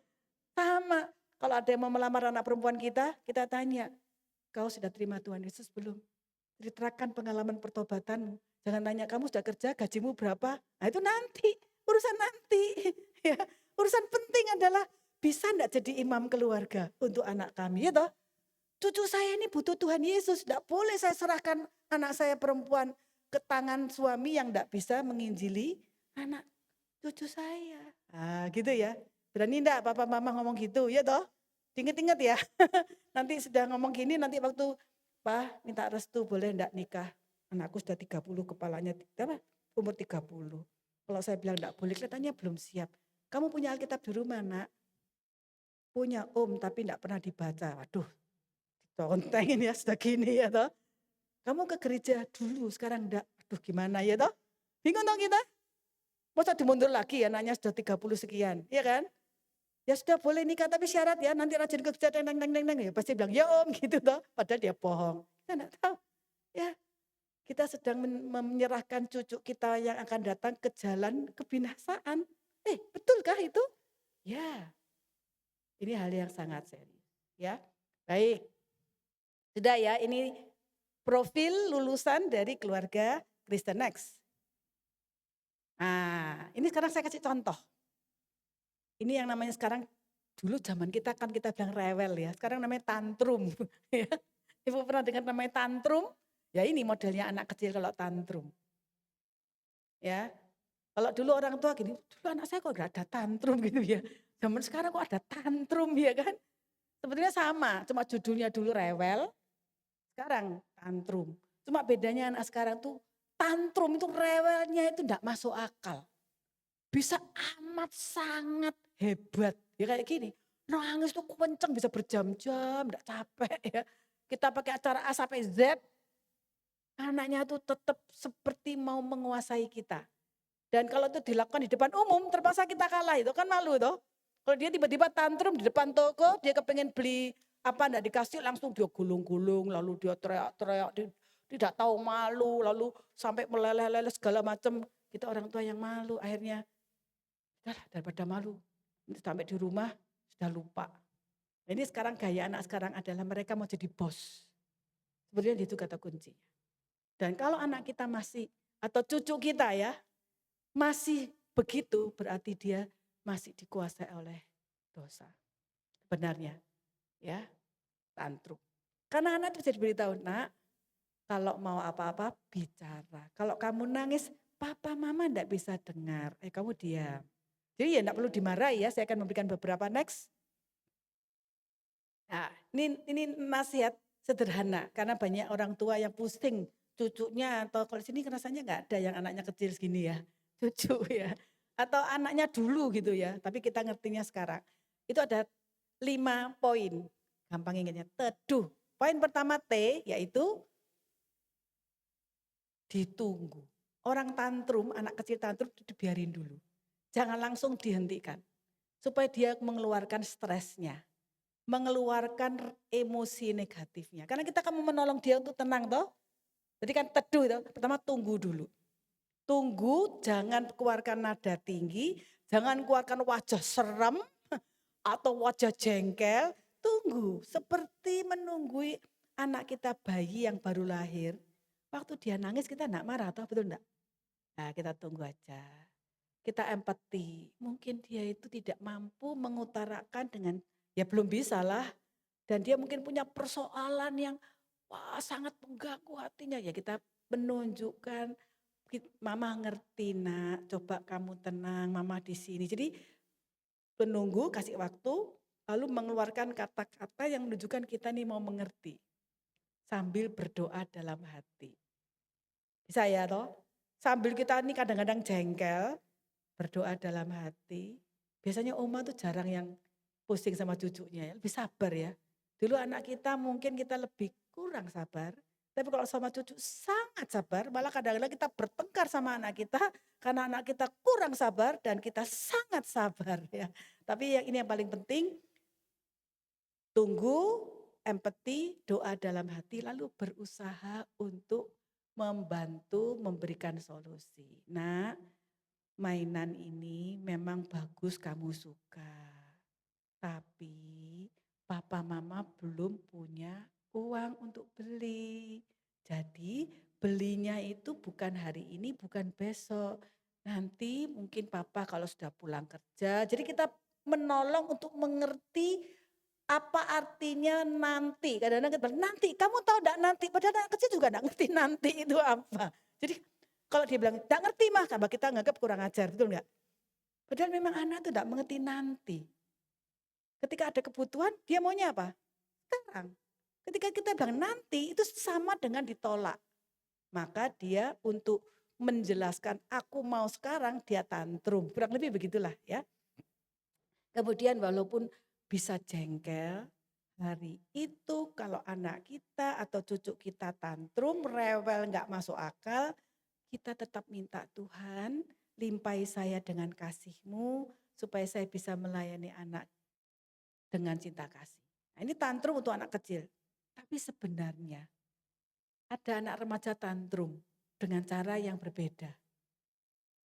Sama, kalau ada yang mau melamar anak perempuan kita, kita tanya, kau sudah terima Tuhan Yesus belum? Ceritakan pengalaman pertobatanmu. Jangan tanya kamu sudah kerja, gajimu berapa? Nah itu nanti, urusan nanti. Ya, urusan penting adalah bisa enggak jadi imam keluarga untuk anak kami ya toh. Cucu saya ini butuh Tuhan Yesus, enggak boleh saya serahkan anak saya perempuan ke tangan suami yang enggak bisa menginjili anak cucu saya. Ah gitu ya. Berani enggak papa mama ngomong gitu ya toh? Ingat-ingat ya. Nanti sudah ngomong gini nanti waktu Pak minta restu boleh enggak nikah. Anakku sudah 30 kepalanya apa? Umur 30. Kalau saya bilang enggak boleh kelihatannya belum siap. Kamu punya Alkitab di rumah nak? Punya tapi enggak pernah dibaca. Waduh contengin ya sudah gini ya toh. Kamu ke gereja dulu sekarang enggak. Aduh gimana ya toh? Bingung dong kita? Masa dimundur lagi ya anaknya sudah 30 sekian, iya kan? Ya sudah boleh nikah tapi syarat ya nanti rajin ke gereja ya pasti bilang ya om gitu toh. Padahal dia bohong. Kita enggak tahu. Ya kita sedang menyerahkan cucu kita yang akan datang ke jalan kebinasaan. Betulkah itu? Ya, ini hal yang sangat serius. Ya, baik. Sudah ya, ini profil lulusan dari keluarga Kristen Next. Nah, ini sekarang saya kasih contoh. Ini yang namanya sekarang, dulu zaman kita kan kita bilang rewel ya, sekarang namanya tantrum. Ya. Ibu pernah dengar namanya tantrum? Ya ini modelnya anak kecil kalau tantrum. Ya, kalau dulu orang tua gini, dulu anak saya kok gak ada tantrum gitu ya. Zaman sekarang kok ada tantrum ya kan. Sebetulnya sama, cuma judulnya dulu rewel, sekarang tantrum. Cuma bedanya anak sekarang tuh tantrum itu rewelnya itu enggak masuk akal. Bisa amat sangat hebat. Ya kayak gini, nangis tuh kenceng bisa berjam-jam, enggak capek ya. Kita pakai acara A sampai Z, anaknya tuh tetap seperti mau menguasai kita. Dan kalau itu dilakukan di depan umum, terpaksa kita kalah, itu kan malu toh. Kalau dia tiba-tiba tantrum di depan toko, dia kepengen beli apa enggak dikasih langsung dia gulung-gulung, lalu dia teriak-teriak, tidak tahu malu, lalu sampai meleleh-leleh segala macam. Kita orang tua yang malu, akhirnya daripada malu, sampai di rumah sudah lupa. Ini sekarang gaya anak sekarang adalah mereka mau jadi bos. Sebenarnya itu kata kuncinya. Dan kalau anak kita masih, atau cucu kita ya, masih begitu berarti dia masih dikuasai oleh dosa. Benarnya ya, tantrum. Karena anak itu bisa diberitahu, nak kalau mau apa-apa bicara. Kalau kamu nangis, papa mama enggak bisa dengar, kamu diam. Jadi ya enggak perlu dimarahi ya, saya akan memberikan beberapa next. Nah, ini nasihat sederhana karena banyak orang tua yang pusing cucunya atau kalau di sini rasanya enggak ada yang anaknya kecil segini ya, cucu ya. Atau anaknya dulu gitu ya, tapi kita ngertinya sekarang. Itu ada 5 poin, gampang ingatnya, teduh. Poin pertama T yaitu ditunggu. Orang tantrum, anak kecil tantrum dibiarin dulu. Jangan langsung dihentikan. Supaya dia mengeluarkan stresnya. Mengeluarkan emosi negatifnya. Karena kita akan menolong dia untuk tenang toh. Jadi kan teduh toh. Pertama tunggu dulu. Tunggu, jangan keluarkan nada tinggi. Jangan keluarkan wajah serem atau wajah jengkel. Tunggu, seperti menunggu anak kita bayi yang baru lahir. Waktu dia nangis kita enggak marah toh, betul enggak? Nah kita tunggu aja. Kita empati, mungkin dia itu tidak mampu mengutarakan dengan, ya belum bisa lah. Dan dia mungkin punya persoalan yang wah sangat mengganggu hatinya. Ya kita menunjukkan, mama ngerti nak, coba kamu tenang, mama di sini. Jadi menunggu, kasih waktu, lalu mengeluarkan kata-kata yang menunjukkan kita nih mau mengerti. Sambil berdoa dalam hati. Bisa ya toh? Sambil kita nih kadang-kadang jengkel, berdoa dalam hati. Biasanya oma tuh jarang yang pusing sama cucunya ya, lebih sabar ya. Dulu anak kita mungkin kita lebih kurang sabar. Tapi kalau sama cucu sangat sabar, malah kadang-kadang kita bertengkar sama anak kita karena anak kita kurang sabar dan kita sangat sabar ya. Tapi yang ini yang paling penting, tunggu, empati, doa dalam hati, lalu berusaha untuk membantu memberikan solusi. Nah, mainan ini memang bagus kamu suka. Tapi papa mama belum punya uang untuk beli. Jadi belinya itu bukan hari ini, bukan besok. Nanti mungkin papa kalau sudah pulang kerja. Jadi kita menolong untuk mengerti apa artinya nanti. Kadang-kadang kita bilang, nanti kamu tahu enggak nanti. Padahal anak kecil juga enggak ngerti nanti itu apa. Jadi kalau dia bilang, enggak ngerti mah, sama kita nganggap kurang ajar, betul enggak? Padahal memang anak itu enggak mengerti nanti. Ketika ada kebutuhan, dia maunya apa? Sekarang. Ketika kita bilang nanti, itu sama dengan ditolak. Maka dia untuk menjelaskan aku mau sekarang, dia tantrum. Kurang lebih begitulah ya. Kemudian walaupun bisa jengkel, hari itu kalau anak kita atau cucu kita tantrum, rewel nggak masuk akal, kita tetap minta Tuhan, limpahi saya dengan kasih-Mu supaya saya bisa melayani anak dengan cinta kasih. Nah, ini tantrum untuk anak kecil. Tapi sebenarnya ada anak remaja tantrum dengan cara yang berbeda.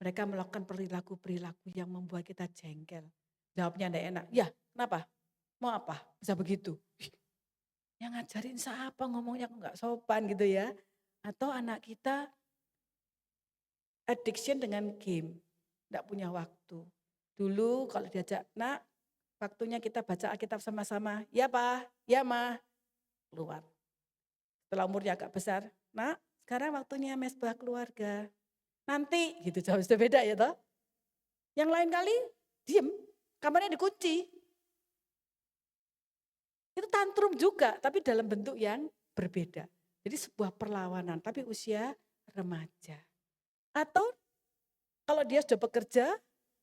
Mereka melakukan perilaku-perilaku yang membuat kita jengkel. Jawabnya enggak enak. Ya, kenapa? Mau apa? Bisa begitu. Yang ngajarin siapa ngomongnya enggak sopan gitu ya. Atau anak kita addiction dengan game. Enggak punya waktu. Dulu kalau diajak, nak waktunya kita baca Alkitab sama-sama. Ya Pak, ya Ma. Keluar. Setelah umurnya agak besar, nak sekarang waktunya mesbah keluarga. Nanti gitu jauh sudah beda ya toh. Yang lain kali diem, kamarnya dikunci. Itu tantrum juga, tapi dalam bentuk yang berbeda. Jadi sebuah perlawanan, tapi usia remaja. Atau kalau dia sudah bekerja,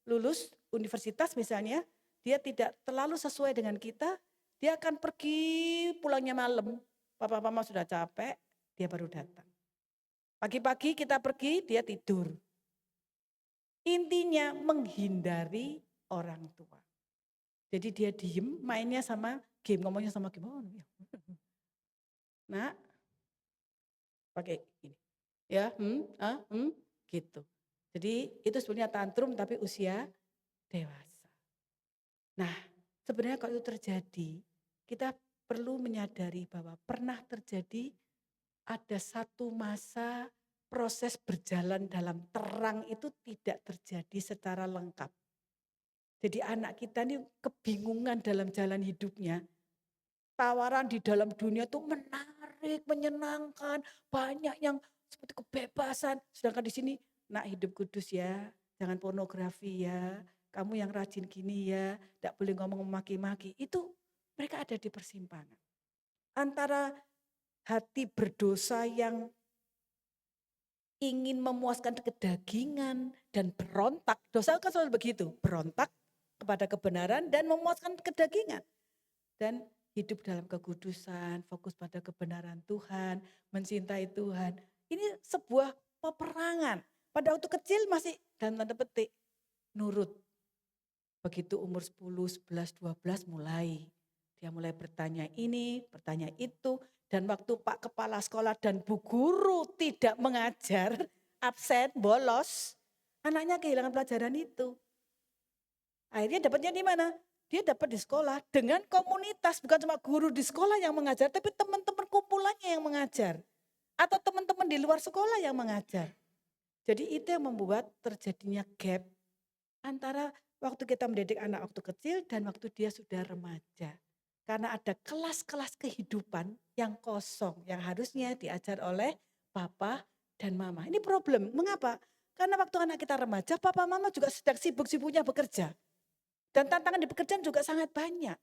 lulus universitas misalnya, dia tidak terlalu sesuai dengan kita, dia akan pergi pulangnya malam. Papa mama sudah capek, dia baru datang. Pagi-pagi kita pergi, dia tidur. Intinya menghindari orang tua. Jadi dia diem, mainnya sama game, ngomongnya sama game. Oh, ya. Nah, pakai ini. Ya, gitu. Jadi itu sebenarnya tantrum tapi usia dewasa. Nah, sebenarnya kalau itu terjadi, kita perlu menyadari bahwa pernah terjadi ada satu masa proses berjalan dalam terang itu tidak terjadi secara lengkap. Jadi anak kita ini kebingungan dalam jalan hidupnya. Tawaran di dalam dunia itu menarik, menyenangkan, banyak yang seperti kebebasan. Sedangkan di sini, nak hidup kudus ya, jangan pornografi ya, kamu yang rajin gini ya, tidak boleh ngomong maki-maki. Itu mereka ada di persimpangan. Antara hati berdosa yang ingin memuaskan kedagingan dan berontak. Dosa kan selalu begitu, berontak kepada kebenaran dan memuaskan kedagingan. Dan hidup dalam kekudusan, fokus pada kebenaran Tuhan, mencintai Tuhan. Ini sebuah peperangan. Pada waktu kecil masih dalam tanda petik nurut. Begitu umur 10, 11, 12 mulai. Dia mulai bertanya ini, bertanya itu. Dan waktu Pak Kepala Sekolah dan Bu Guru tidak mengajar, absen, bolos, anaknya kehilangan pelajaran itu. Akhirnya dapatnya di mana? Dia dapat di sekolah dengan komunitas, bukan cuma guru di sekolah yang mengajar, tapi teman-teman kumpulannya yang mengajar. Atau teman-teman di luar sekolah yang mengajar. Jadi itu yang membuat terjadinya gap antara waktu kita mendidik anak waktu kecil dan waktu dia sudah remaja. Karena ada kelas-kelas kehidupan yang kosong, yang harusnya diajar oleh papa dan mama. Ini problem, mengapa? Karena waktu anak kita remaja, papa mama juga sedang sibuk-sibuknya bekerja. Dan tantangan di pekerjaan juga sangat banyak.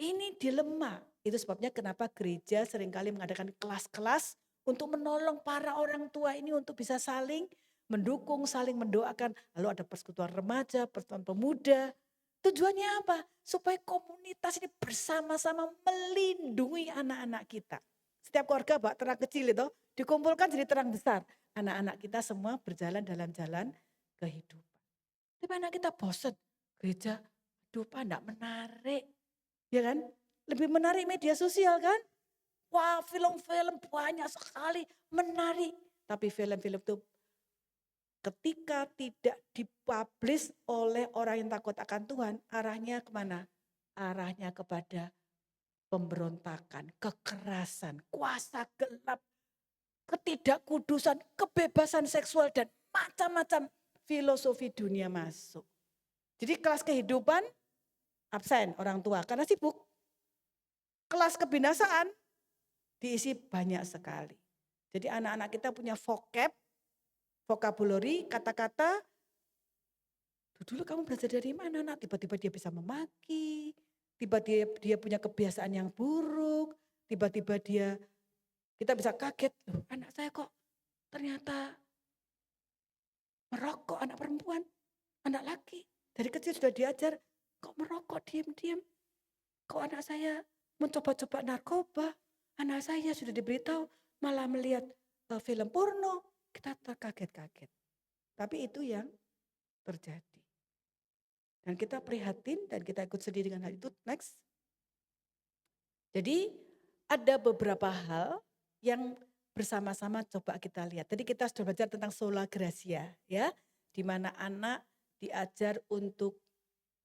Ini dilema. Itu sebabnya kenapa gereja seringkali mengadakan kelas-kelas untuk menolong para orang tua ini untuk bisa saling mendukung, saling mendoakan. Lalu ada persekutuan remaja, persekutuan pemuda. Tujuannya apa? Supaya komunitas ini bersama-sama melindungi anak-anak kita. Setiap keluarga terang kecil itu dikumpulkan jadi terang besar. Anak-anak kita semua berjalan dalam jalan kehidupan. Tapi anak kita bosan. Gereja, aduh Pak enggak menarik. Ya kan? Lebih menarik media sosial kan? Wah film-film banyak sekali menarik. Tapi film-film itu ketika tidak dipublish oleh orang yang takut akan Tuhan, arahnya kemana? Arahnya kepada pemberontakan, kekerasan, kuasa gelap, ketidakkudusan, kebebasan seksual dan macam-macam filosofi dunia masuk. Jadi kelas kehidupan absen orang tua karena sibuk. Kelas kebinasaan diisi banyak sekali. Jadi anak-anak kita punya vocabulary, kata-kata. Dulu kamu belajar dari mana nak? Tiba-tiba dia bisa memaki, tiba-tiba dia punya kebiasaan yang buruk, tiba-tiba kita bisa kaget, loh anak saya kok ternyata merokok, anak perempuan, anak laki. Dari kecil sudah diajar, kok merokok diam-diam. Kok anak saya mencoba-coba narkoba, anak saya sudah diberitahu malah melihat film porno, kita terkaget-kaget. Tapi itu yang terjadi. Dan kita prihatin dan kita ikut sedih dengan hal itu. Next. Jadi ada beberapa hal yang bersama-sama coba kita lihat. Tadi kita sudah belajar tentang sola gratia, ya, di mana anak diajar untuk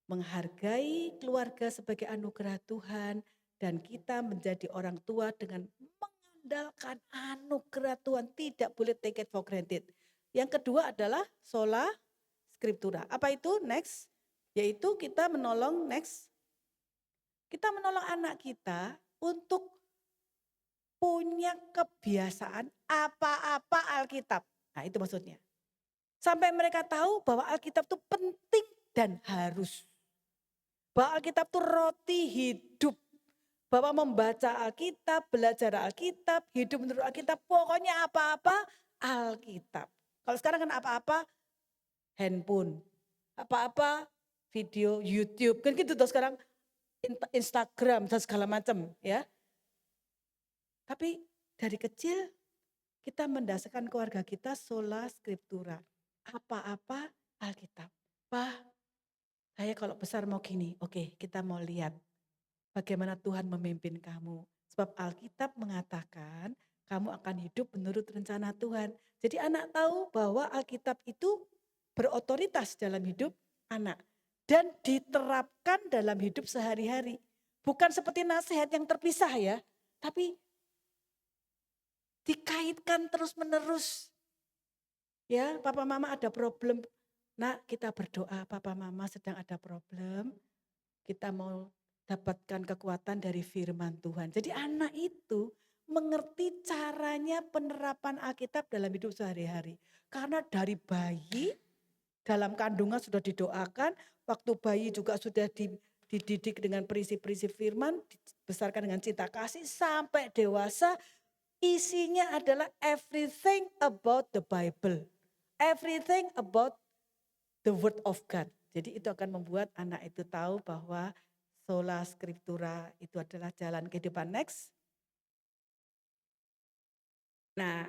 menghargai keluarga sebagai anugerah Tuhan dan kita menjadi orang tua dengan mengandalkan anugerah Tuhan, tidak boleh take it for granted. Yang kedua adalah sola scriptura. Apa itu? Next. Yaitu kita menolong kita menolong anak kita untuk punya kebiasaan apa-apa Alkitab. Nah itu maksudnya. Sampai mereka tahu bahwa Alkitab itu penting dan harus. Bahwa Alkitab itu roti hidup. Bahwa membaca Alkitab, belajar Alkitab, hidup menurut Alkitab, pokoknya apa-apa Alkitab. Kalau sekarang kan apa-apa handphone, apa-apa video YouTube, kan gitu tuh sekarang Instagram dan segala macam ya. Tapi dari kecil kita mendasarkan keluarga kita sola scriptura, apa-apa Alkitab. Pak, saya kalau besar mau gini, oke kita mau lihat bagaimana Tuhan memimpin kamu. Sebab Alkitab mengatakan kamu akan hidup menurut rencana Tuhan. Jadi anak tahu bahwa Alkitab itu berotoritas dalam hidup anak. Dan diterapkan dalam hidup sehari-hari. Bukan seperti nasihat yang terpisah ya. Tapi dikaitkan terus-menerus. Ya, papa mama ada problem. Nak, kita berdoa, papa mama sedang ada problem. Kita mau dapatkan kekuatan dari firman Tuhan. Jadi anak itu mengerti caranya penerapan Alkitab dalam hidup sehari-hari. Karena dari bayi, dalam kandungan sudah didoakan, waktu bayi juga sudah dididik dengan prinsip-prinsip firman, dibesarkan dengan cinta kasih, sampai dewasa isinya adalah everything about the Bible. Everything about the word of God. Jadi itu akan membuat anak itu tahu bahwa sola scriptura itu adalah jalan kehidupan. Next. Nah,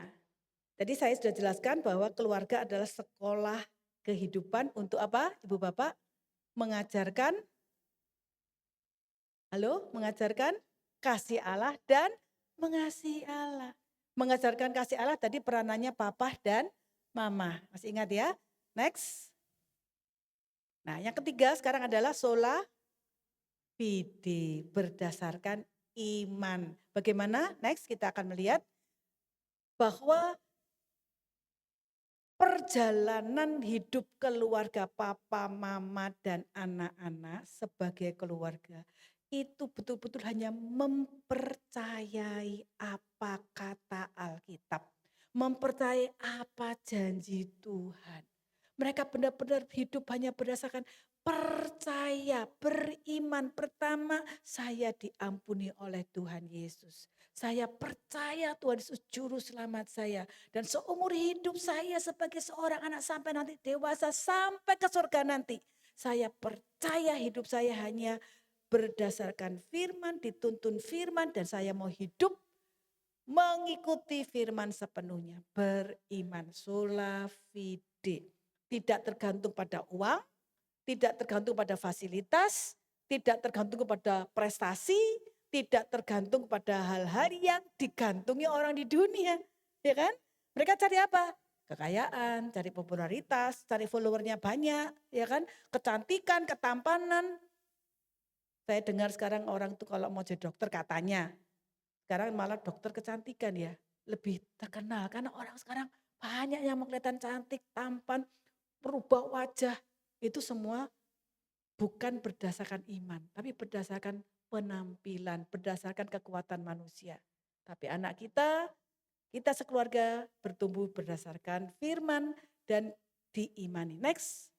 tadi saya sudah jelaskan bahwa keluarga adalah sekolah kehidupan untuk apa Ibu Bapak? Mengajarkan, mengajarkan kasih Allah dan mengasihi Allah. Mengajarkan kasih Allah tadi peranannya papa dan mama. Masih ingat ya? Next. Nah yang ketiga sekarang adalah sola fide, berdasarkan iman. Bagaimana? Next kita akan melihat bahwa perjalanan hidup keluarga papa, mama, dan anak-anak sebagai keluarga itu betul-betul hanya mempercayai apa kata Alkitab. Mempercayai apa janji Tuhan. Mereka benar-benar hidup hanya berdasarkan percaya, beriman. Pertama, saya diampuni oleh Tuhan Yesus. Saya percaya Tuhan Yesus juru selamat saya. Dan seumur hidup saya sebagai seorang anak sampai nanti dewasa, sampai ke surga nanti. Saya percaya hidup saya hanya berdasarkan firman, dituntun firman, dan saya mau hidup mengikuti firman sepenuhnya. Beriman, sola fide. Tidak tergantung pada uang, tidak tergantung pada fasilitas, tidak tergantung kepada prestasi, tidak tergantung pada hal-hal yang digantungi orang di dunia. Ya kan? Mereka cari apa? Kekayaan, cari popularitas, cari followernya banyak, ya kan? Kecantikan, ketampanan. Saya dengar sekarang orang tuh kalau mau jadi dokter katanya, sekarang malah dokter kecantikan ya, lebih terkenal karena orang sekarang banyak yang mau kelihatan cantik, tampan, merubah wajah. Itu semua bukan berdasarkan iman, tapi berdasarkan penampilan, berdasarkan kekuatan manusia. Tapi anak kita sekeluarga bertumbuh berdasarkan firman dan diimani. Next.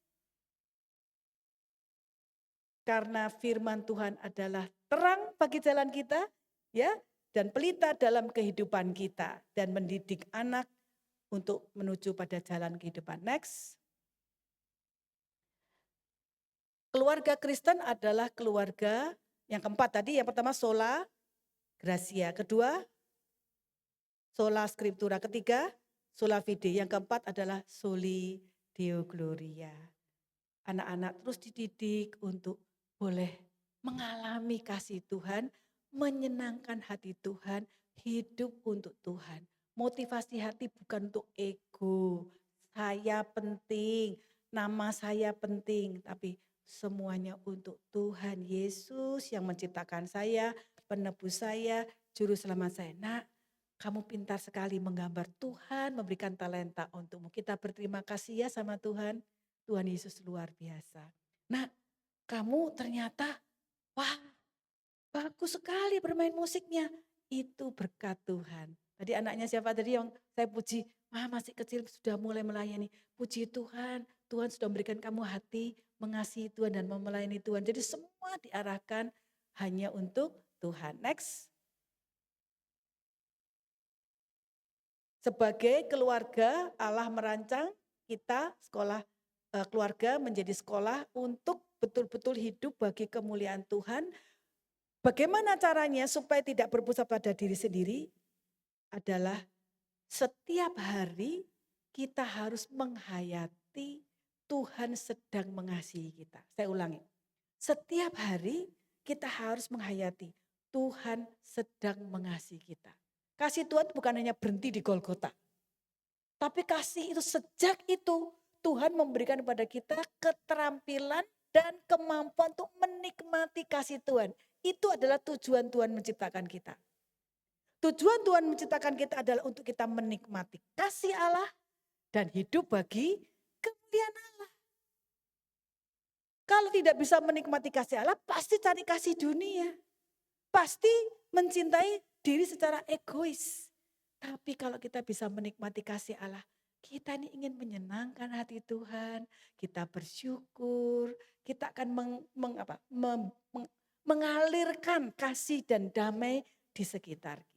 Karena firman Tuhan adalah terang bagi jalan kita, ya, dan pelita dalam kehidupan kita dan mendidik anak untuk menuju pada jalan kehidupan. Next. Keluarga Kristen adalah keluarga yang keempat tadi, yang pertama sola gratia, kedua sola scriptura, ketiga sola fide, yang keempat adalah soli deo gloria. Anak-anak terus dididik untuk boleh mengalami kasih Tuhan, menyenangkan hati Tuhan, hidup untuk Tuhan. Motivasi hati bukan untuk ego, saya penting, nama saya penting, tapi semuanya untuk Tuhan Yesus yang menciptakan saya, penebus saya, juru selamat saya. Nak, kamu pintar sekali menggambar Tuhan, memberikan talenta untukmu. Kita berterima kasih ya sama Tuhan. Tuhan Yesus luar biasa. Nah, kamu ternyata, wah, bagus sekali bermain musiknya. Itu berkat Tuhan. Tadi anaknya siapa tadi yang saya puji? Wah, masih kecil sudah mulai melayani. Puji Tuhan, Tuhan sudah memberikan kamu hati mengasihi Tuhan dan melayani Tuhan. Jadi semua diarahkan hanya untuk Tuhan. Next. Sebagai keluarga, Allah merancang kita sekolah keluarga menjadi sekolah untuk betul-betul hidup bagi kemuliaan Tuhan. Bagaimana caranya supaya tidak berpusat pada diri sendiri? Adalah setiap hari kita harus menghayati Tuhan sedang mengasihi kita. Saya ulangi. Setiap hari kita harus menghayati Tuhan sedang mengasihi kita. Kasih Tuhan bukan hanya berhenti di Golgota. Tapi kasih itu sejak itu Tuhan memberikan kepada kita keterampilan dan kemampuan untuk menikmati kasih Tuhan. Itu adalah tujuan Tuhan menciptakan kita. Tujuan Tuhan menciptakan kita adalah untuk kita menikmati kasih Allah dan hidup bagi kemuliaan Allah. Kalau tidak bisa menikmati kasih Allah, pasti cari kasih dunia. Pasti mencintai diri secara egois. Tapi kalau kita bisa menikmati kasih Allah, kita ini ingin menyenangkan hati Tuhan, kita bersyukur, kita akan mengalirkan kasih dan damai di sekitar kita.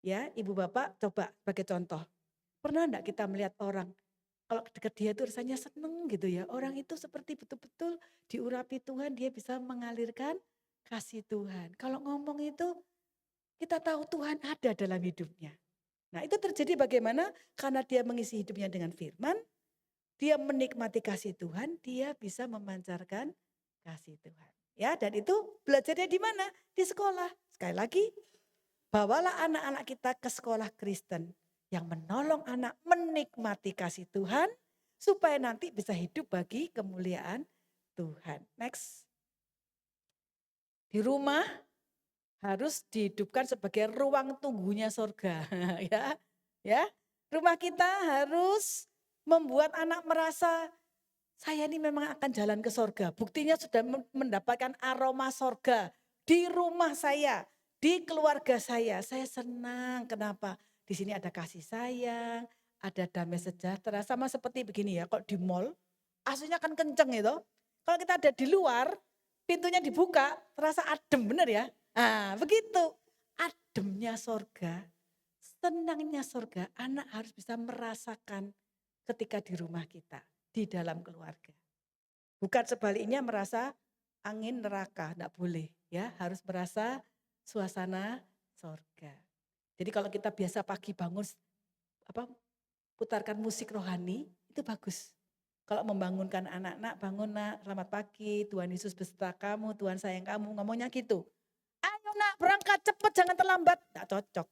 Ya, Ibu Bapak coba sebagai contoh. Pernah enggak kita melihat orang, kalau dekat dia itu rasanya seneng gitu ya. Orang itu seperti betul-betul diurapi Tuhan, dia bisa mengalirkan kasih Tuhan. Kalau ngomong itu kita tahu Tuhan ada dalam hidupnya. Nah itu terjadi bagaimana? Karena dia mengisi hidupnya dengan firman, dia menikmati kasih Tuhan, dia bisa memancarkan kasih Tuhan. Ya, dan itu belajarnya di mana? Di sekolah. Sekali lagi, bawalah anak-anak kita ke sekolah Kristen yang menolong anak menikmati kasih Tuhan supaya nanti bisa hidup bagi kemuliaan Tuhan. Next. Di rumah harus dihidupkan sebagai ruang tunggunya surga. Ya, rumah kita harus membuat anak merasa saya ini memang akan jalan ke sorga. Buktinya sudah mendapatkan aroma sorga di rumah saya, di keluarga saya. Saya senang, kenapa? Di sini ada kasih sayang, ada damai sejahtera. Sama seperti begini ya, kalau di mall, aslinya kan kenceng itu. Kalau kita ada di luar, pintunya dibuka, terasa adem, bener ya? Nah, begitu. Ademnya sorga, senangnya sorga, anak harus bisa merasakan ketika di rumah kita, di dalam keluarga. Bukan sebaliknya merasa angin neraka, enggak boleh ya, harus merasa suasana sorga. Jadi kalau kita biasa pagi bangun putarkan musik rohani, itu bagus. Kalau membangunkan anak-anak, bangun nak, selamat pagi, Tuhan Yesus beserta kamu, Tuhan sayang kamu, ngomongnya gitu. Ayo nak, berangkat cepet, jangan terlambat. Enggak cocok.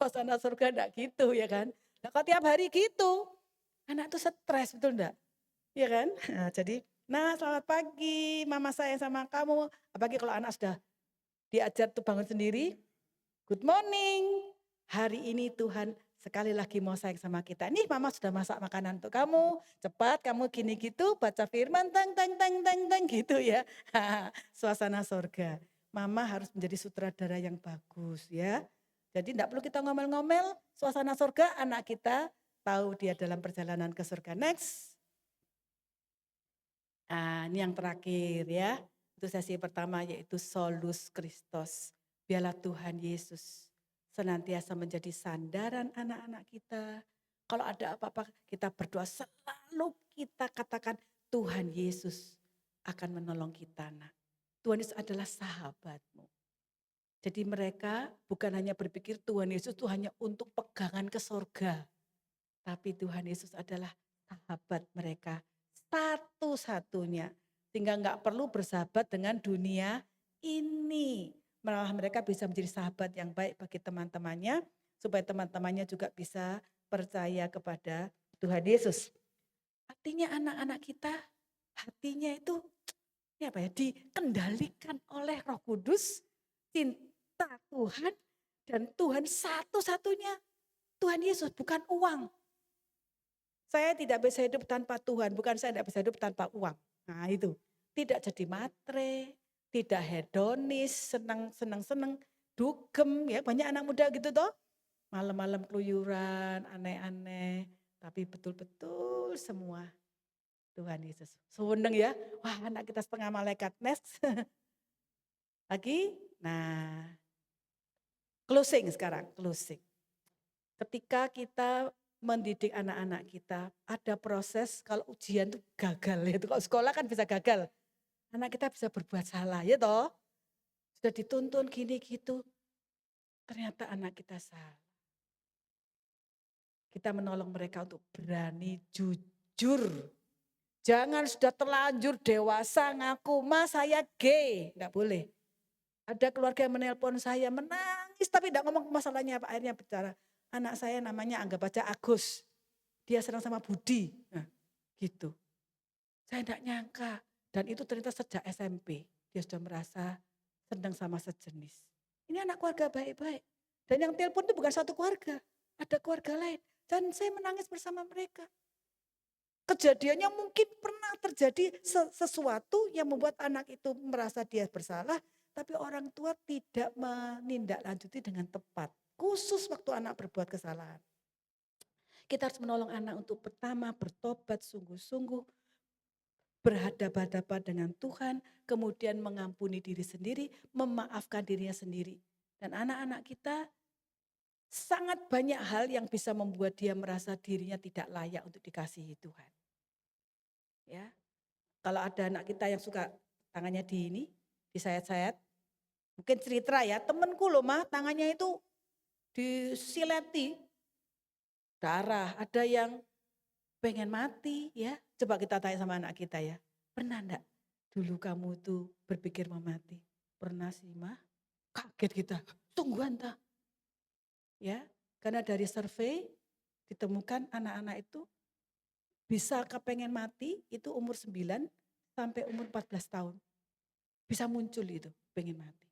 Suasana surga enggak gitu ya kan. Nah, kalau tiap hari gitu, anak tuh stres, betul enggak? Ya kan? Nah, jadi, selamat pagi, mama sayang sama kamu. Apalagi kalau anak sudah diajar tuh bangun sendiri, good morning. Hari ini Tuhan sekali lagi mau sayang sama kita. Nih mama sudah masak makanan untuk kamu. Cepat kamu gini gitu, baca firman, tang tang tang tang tang gitu ya. Suasana surga. Mama harus menjadi sutradara yang bagus ya. Jadi tidak perlu kita ngomel-ngomel, suasana surga anak kita tahu dia dalam perjalanan ke surga. Next. Ini yang terakhir ya. Itu sesi pertama yaitu Solus Christos. Biarlah Tuhan Yesus senantiasa menjadi sandaran anak-anak kita. Kalau ada apa-apa kita berdoa selalu kita katakan Tuhan Yesus akan menolong kita nak. Tuhan Yesus adalah sahabatmu. Jadi mereka bukan hanya berpikir Tuhan Yesus itu hanya untuk pegangan ke sorga. Tapi Tuhan Yesus adalah sahabat mereka satu-satunya. Sehingga nggak perlu bersahabat dengan dunia ini. Malah mereka bisa menjadi sahabat yang baik bagi teman-temannya. Supaya teman-temannya juga bisa percaya kepada Tuhan Yesus. Artinya anak-anak kita hatinya itu dikendalikan oleh Roh Kudus, cinta Tuhan, dan Tuhan satu-satunya. Tuhan Yesus bukan uang. Saya tidak bisa hidup tanpa Tuhan, bukan saya tidak bisa hidup tanpa uang. Nah itu, tidak jadi matre, tidak hedonis, senang, dugem, ya banyak anak muda gitu toh. Malam-malam keluyuran, aneh-aneh, tapi betul-betul semua Tuhan Yesus. Seneng ya, wah anak kita setengah malaikat. Next. Lagi, closing sekarang, closing. Ketika kita mendidik anak-anak kita, ada proses kalau ujian tuh gagal ya. Kalau sekolah kan bisa gagal. Anak kita bisa berbuat salah ya toh. Sudah dituntun gini gitu. Ternyata anak kita salah. Kita menolong mereka untuk berani jujur. Jangan sudah terlanjur dewasa ngaku, mas saya gay. Enggak boleh. Ada keluarga yang menelpon saya menangis tapi enggak ngomong masalahnya apa. Akhirnya bicara, anak saya namanya anggap aja Agus. Dia senang sama Budi. Nah gitu. Saya enggak nyangka. Dan itu ternyata sejak SMP. Dia sudah merasa senang sama sejenis. Ini anak keluarga baik-baik. Dan yang telepon itu bukan satu keluarga. Ada keluarga lain. Dan saya menangis bersama mereka. Kejadiannya mungkin pernah terjadi sesuatu yang membuat anak itu merasa dia bersalah. Tapi orang tua tidak menindaklanjuti dengan tepat. Khusus waktu anak berbuat kesalahan. Kita harus menolong anak untuk pertama bertobat sungguh-sungguh. Berhadapan-hadapan dengan Tuhan. Kemudian mengampuni diri sendiri. Memaafkan dirinya sendiri. Dan anak-anak kita sangat banyak hal yang bisa membuat dia merasa dirinya tidak layak untuk dikasihi Tuhan. Ya, kalau ada anak kita yang suka tangannya disayat-sayat, mungkin cerita ya, temenku loh mah tangannya itu disileti, darah, ada yang pengen mati ya. Coba kita tanya sama anak kita ya, pernah enggak dulu kamu tuh berpikir mau mati? Pernah sih mah, kaget kita, tungguan tak? Ya, karena dari survei ditemukan anak-anak itu bisa kepengen mati itu umur 9 sampai umur 14 tahun. Bisa muncul itu, pengen mati.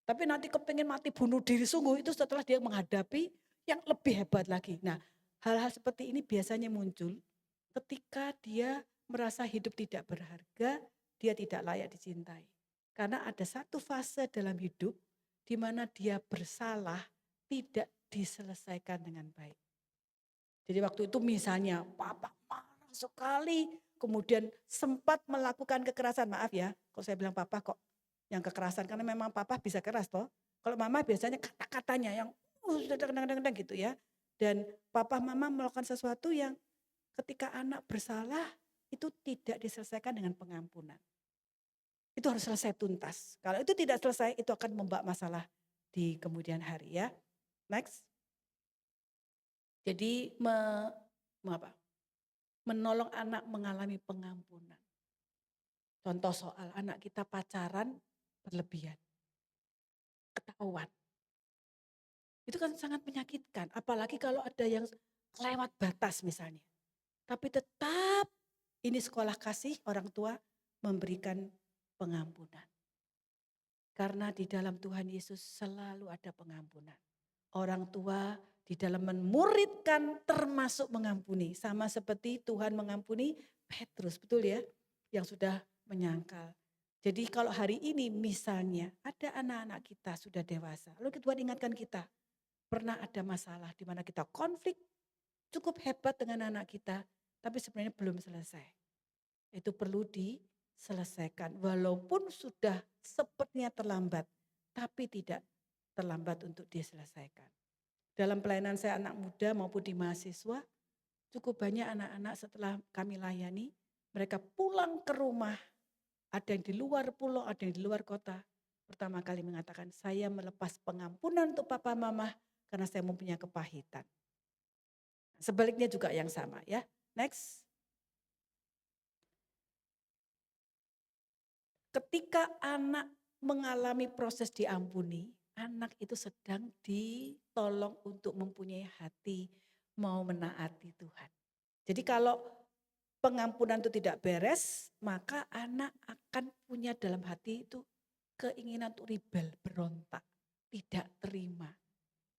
Tapi nanti kepengen mati bunuh diri sungguh itu setelah dia menghadapi yang lebih hebat lagi. Nah, hal-hal seperti ini biasanya muncul ketika dia merasa hidup tidak berharga, dia tidak layak dicintai. Karena ada satu fase dalam hidup di mana dia bersalah tidak diselesaikan dengan baik. Jadi waktu itu misalnya papa marah sekali, kemudian sempat melakukan kekerasan. Maaf ya, kalau saya bilang papa kok yang kekerasan, karena memang papa bisa keras toh. Kalau mama biasanya kata-katanya yang gitu ya. Dan papa mama melakukan sesuatu yang ketika anak bersalah itu tidak diselesaikan dengan pengampunan. Itu harus selesai tuntas. Kalau itu tidak selesai, itu akan membawa masalah di kemudian hari ya. Next. Jadi menolong anak mengalami pengampunan. Contoh soal anak kita pacaran berlebihan, ketahuan. Itu kan sangat menyakitkan, apalagi kalau ada yang lewat batas misalnya. Tapi tetap ini sekolah kasih orang tua memberikan pengampunan. Karena di dalam Tuhan Yesus selalu ada pengampunan. Orang tua di dalam memuridkan termasuk mengampuni. Sama seperti Tuhan mengampuni Petrus, betul ya? Yang sudah menyangkal. Jadi kalau hari ini misalnya ada anak-anak kita sudah dewasa. Lalu Tuhan ingatkan kita, pernah ada masalah di mana kita konflik cukup hebat dengan anak kita. Tapi sebenarnya belum selesai. Itu perlu diselesaikan. Walaupun sudah sepertinya terlambat. Tapi tidak terlambat untuk diselesaikan. Dalam pelayanan saya anak muda maupun di mahasiswa, cukup banyak anak-anak setelah kami layani, mereka pulang ke rumah, ada yang di luar pulau, ada yang di luar kota. Pertama kali mengatakan, saya melepas pengampunan untuk papa mama karena saya mempunyai kepahitan. Sebaliknya juga yang sama ya. Next. Ketika anak mengalami proses diampuni, anak itu sedang ditolong untuk mempunyai hati mau menaati Tuhan. Jadi kalau pengampunan itu tidak beres, maka anak akan punya dalam hati itu keinginan untuk rebel, berontak, tidak terima.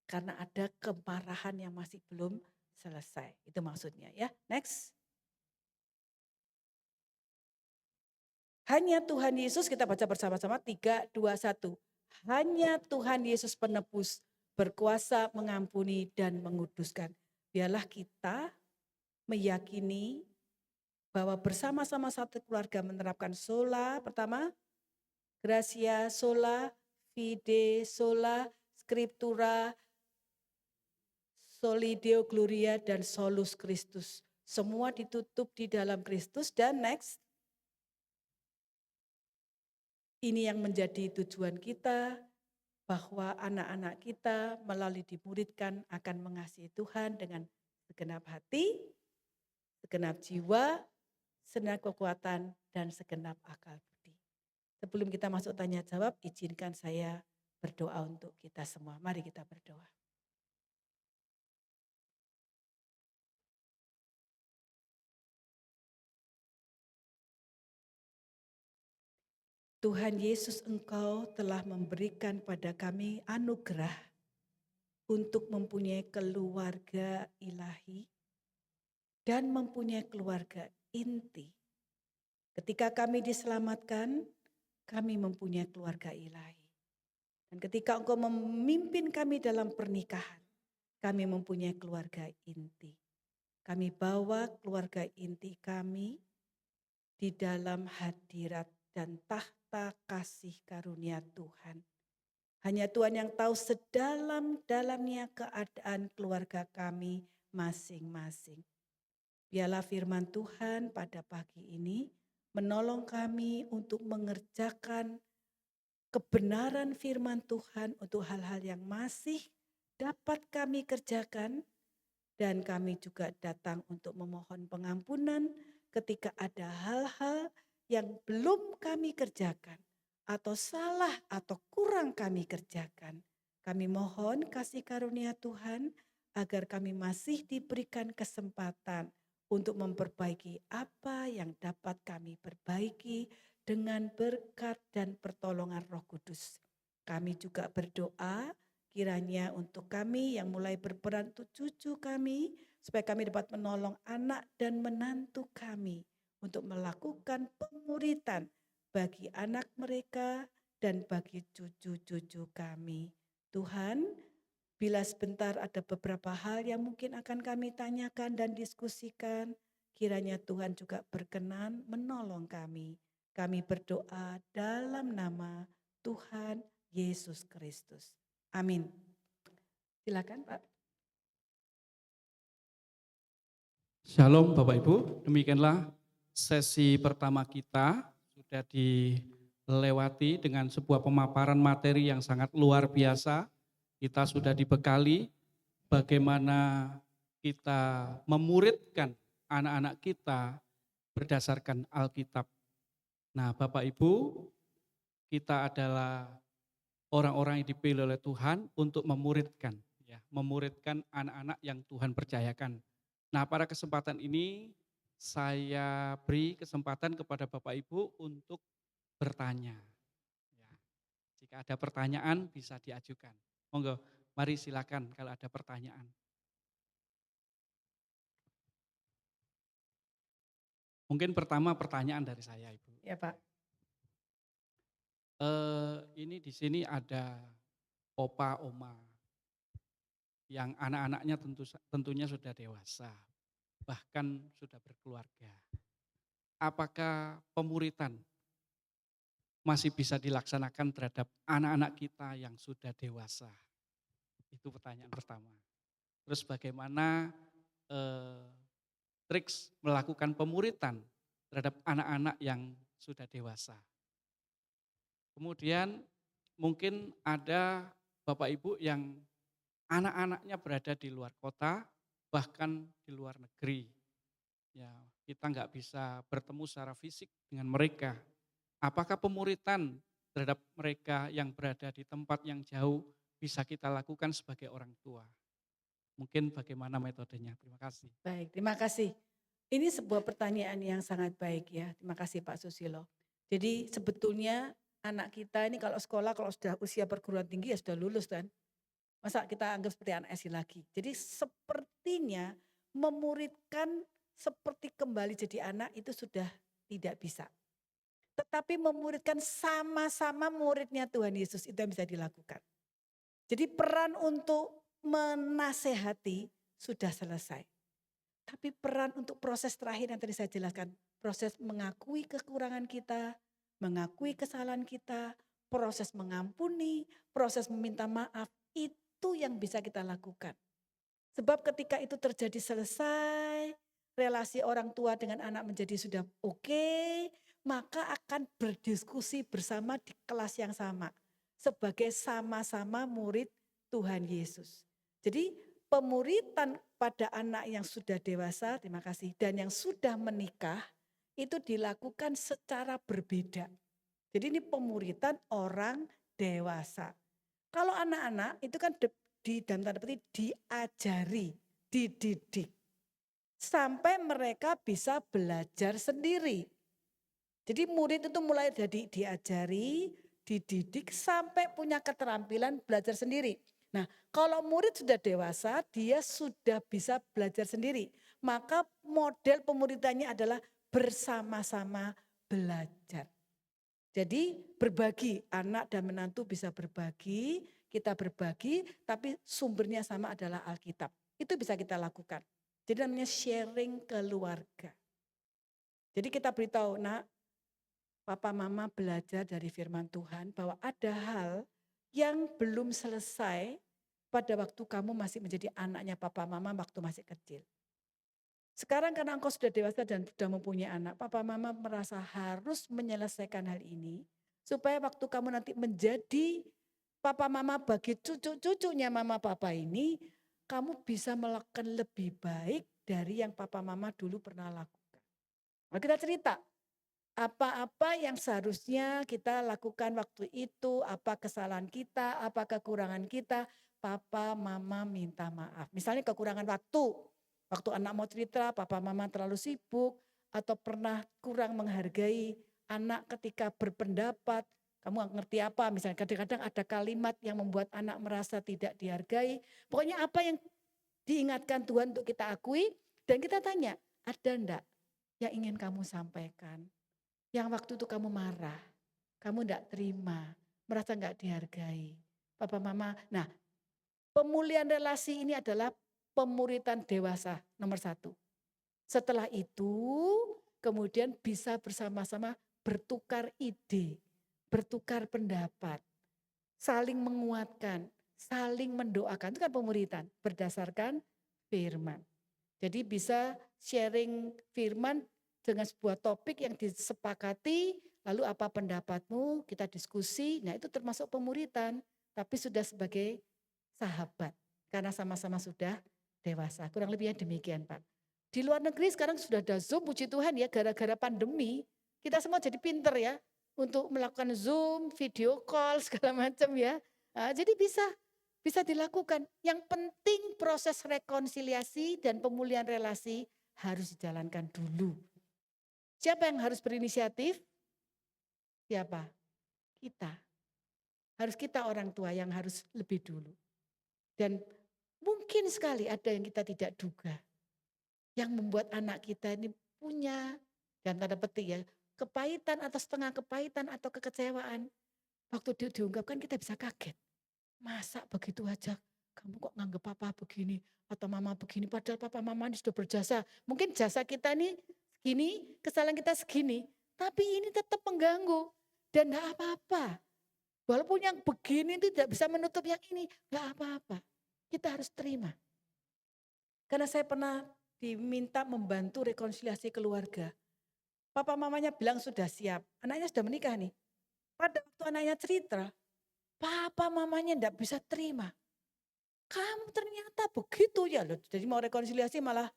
Karena ada kemarahan yang masih belum selesai. Itu maksudnya ya. Next. Hanya Tuhan Yesus, kita baca bersama-sama 3, 2, 1. Hanya Tuhan Yesus penebus berkuasa mengampuni dan menguduskan. Biarlah kita meyakini bahwa bersama-sama satu keluarga menerapkan sola, pertama, gratia sola, fide sola, scriptura, soli deo gloria, dan solus Christus. Semua ditutup di dalam Kristus. Dan next, ini yang menjadi tujuan kita, bahwa anak-anak kita melalui dimuridkan akan mengasihi Tuhan dengan segenap hati, segenap jiwa, segenap kekuatan, dan segenap akal budi. Sebelum kita masuk tanya jawab, izinkan saya berdoa untuk kita semua. Mari kita berdoa. Tuhan Yesus, Engkau telah memberikan pada kami anugerah untuk mempunyai keluarga ilahi dan mempunyai keluarga inti. Ketika kami diselamatkan, kami mempunyai keluarga ilahi. Dan ketika Engkau memimpin kami dalam pernikahan, kami mempunyai keluarga inti. Kami bawa keluarga inti kami di dalam hadirat dan tahta kasih karunia Tuhan. Hanya Tuhan yang tahu sedalam-dalamnya keadaan keluarga kami masing-masing. Biarlah firman Tuhan pada pagi ini menolong kami untuk mengerjakan kebenaran firman Tuhan untuk hal-hal yang masih dapat kami kerjakan. Dan kami juga datang untuk memohon pengampunan ketika ada hal-hal yang belum kami kerjakan atau salah atau kurang kami kerjakan. Kami mohon kasih karunia Tuhan agar kami masih diberikan kesempatan untuk memperbaiki apa yang dapat kami perbaiki dengan berkat dan pertolongan Roh Kudus. Kami juga berdoa kiranya untuk kami yang mulai berperan untuk cucu kami, supaya kami dapat menolong anak dan menantu kami untuk melakukan pemuritan bagi anak mereka dan bagi cucu-cucu kami. Tuhan, bila sebentar ada beberapa hal yang mungkin akan kami tanyakan dan diskusikan, kiranya Tuhan juga berkenan menolong kami. Kami berdoa dalam nama Tuhan Yesus Kristus. Amin. Silakan Pak. Shalom Bapak Ibu, demikianlah sesi pertama kita sudah dilewati dengan sebuah pemaparan materi yang sangat luar biasa. Kita sudah dibekali bagaimana kita memuridkan anak-anak kita berdasarkan Alkitab. Nah Bapak Ibu, kita adalah orang-orang yang dipilih oleh Tuhan untuk memuridkan, ya, memuridkan anak-anak yang Tuhan percayakan. Nah pada kesempatan ini saya beri kesempatan kepada Bapak Ibu untuk bertanya. Ya, jika ada pertanyaan bisa diajukan. Monggo, mari silakan kalau ada pertanyaan. Mungkin pertama pertanyaan dari saya Ibu. Ya Pak. Ini di sini ada opa, oma yang anak-anaknya tentunya sudah dewasa, bahkan sudah berkeluarga. Apakah pemuritan masih bisa dilaksanakan terhadap anak-anak kita yang sudah dewasa? Itu pertanyaan pertama. Terus bagaimana triks melakukan pemuritan terhadap anak-anak yang sudah dewasa? Kemudian mungkin ada Bapak Ibu yang anak-anaknya berada di luar kota, bahkan di luar negeri. Ya, kita nggak bisa bertemu secara fisik dengan mereka. Apakah pemuritan terhadap mereka yang berada di tempat yang jauh bisa kita lakukan sebagai orang tua? Mungkin bagaimana metodenya? Terima kasih. Baik, terima kasih. Ini sebuah pertanyaan yang sangat baik ya. Terima kasih Pak Susilo. Jadi sebetulnya anak kita ini kalau sekolah, kalau sudah usia perguruan tinggi ya sudah lulus kan. Masa kita anggap seperti anak SD lagi. Jadi sepertinya memuridkan seperti kembali jadi anak itu sudah tidak bisa. Tetapi memuridkan sama-sama muridnya Tuhan Yesus itu yang bisa dilakukan. Jadi peran untuk menasehati sudah selesai. Tapi peran untuk proses terakhir yang tadi saya jelaskan. Proses mengakui kekurangan kita, mengakui kesalahan kita, proses mengampuni, proses meminta maaf. Itu yang bisa kita lakukan. Sebab ketika itu terjadi selesai, relasi orang tua dengan anak menjadi sudah oke, maka akan berdiskusi bersama di kelas yang sama. Sebagai sama-sama murid Tuhan Yesus. Jadi pemuritan pada anak yang sudah dewasa, terima kasih, dan yang sudah menikah, itu dilakukan secara berbeda. Jadi ini pemuritan orang dewasa. Kalau anak-anak itu kan di dalam tanda petik diajari, dididik. Sampai mereka bisa belajar sendiri. Jadi murid itu mulai dari diajari, dididik sampai punya keterampilan belajar sendiri. Nah kalau murid sudah dewasa dia sudah bisa belajar sendiri. Maka model pemuritannya adalah bersama-sama belajar. Jadi berbagi, anak dan menantu bisa berbagi, kita berbagi, tapi sumbernya sama adalah Alkitab. Itu bisa kita lakukan. Jadi namanya sharing keluarga. Jadi kita beritahu, nak, papa mama belajar dari firman Tuhan bahwa ada hal yang belum selesai pada waktu kamu masih menjadi anaknya papa mama waktu masih kecil. Sekarang karena engkau sudah dewasa dan sudah mempunyai anak, papa mama merasa harus menyelesaikan hal ini. Supaya waktu kamu nanti menjadi papa mama bagi cucu-cucunya mama papa ini, kamu bisa melakukan lebih baik dari yang papa mama dulu pernah lakukan. Nah, kita cerita, apa-apa yang seharusnya kita lakukan waktu itu, apa kesalahan kita, apa kekurangan kita, papa mama minta maaf. Misalnya kekurangan waktu. Waktu anak mau cerita, papa mama terlalu sibuk atau pernah kurang menghargai anak ketika berpendapat. Kamu gak ngerti apa, misalnya kadang-kadang ada kalimat yang membuat anak merasa tidak dihargai. Pokoknya apa yang diingatkan Tuhan untuk kita akui, dan kita tanya, ada enggak yang ingin kamu sampaikan? Yang waktu itu kamu marah, kamu enggak terima, merasa enggak dihargai. Papa mama, nah pemulihan relasi ini adalah pemuritan dewasa nomor 1. Setelah itu kemudian bisa bersama-sama bertukar ide, bertukar pendapat, saling menguatkan, saling mendoakan. Itu kan pemuritan berdasarkan firman. Jadi bisa sharing firman dengan sebuah topik yang disepakati, lalu apa pendapatmu, kita diskusi. Nah itu termasuk pemuritan, tapi sudah sebagai sahabat. Karena sama-sama sudah dewasa. Kurang lebihnya demikian Pak. Di luar negeri sekarang sudah ada Zoom, puji Tuhan ya, gara-gara pandemi. Kita semua jadi pinter ya, untuk melakukan Zoom, video call, segala macam ya. Nah, jadi bisa dilakukan. Yang penting proses rekonsiliasi dan pemulihan relasi harus dijalankan dulu. Siapa yang harus berinisiatif? Siapa? Kita. Harus kita orang tua yang harus lebih dulu. Dan mungkin sekali ada yang kita tidak duga. Yang membuat anak kita ini punya, dan tanda petik ya, kepahitan atau setengah kepahitan atau kekecewaan. Waktu diungkapkan kita bisa kaget. Masa begitu aja kamu kok nganggep papa begini atau mama begini, padahal papa mama ini sudah berjasa. Mungkin jasa kita ini segini, kesalahan kita segini, tapi ini tetap mengganggu. Dan gak apa-apa. Walaupun yang begini itu tidak bisa menutup yang ini, gak apa-apa. Kita harus terima. Karena saya pernah diminta membantu rekonsiliasi keluarga. Papa mamanya bilang sudah siap, anaknya sudah menikah nih. Pada waktu anaknya cerita, papa mamanya tidak bisa terima. Kamu ternyata begitu ya loh. Jadi mau rekonsiliasi malah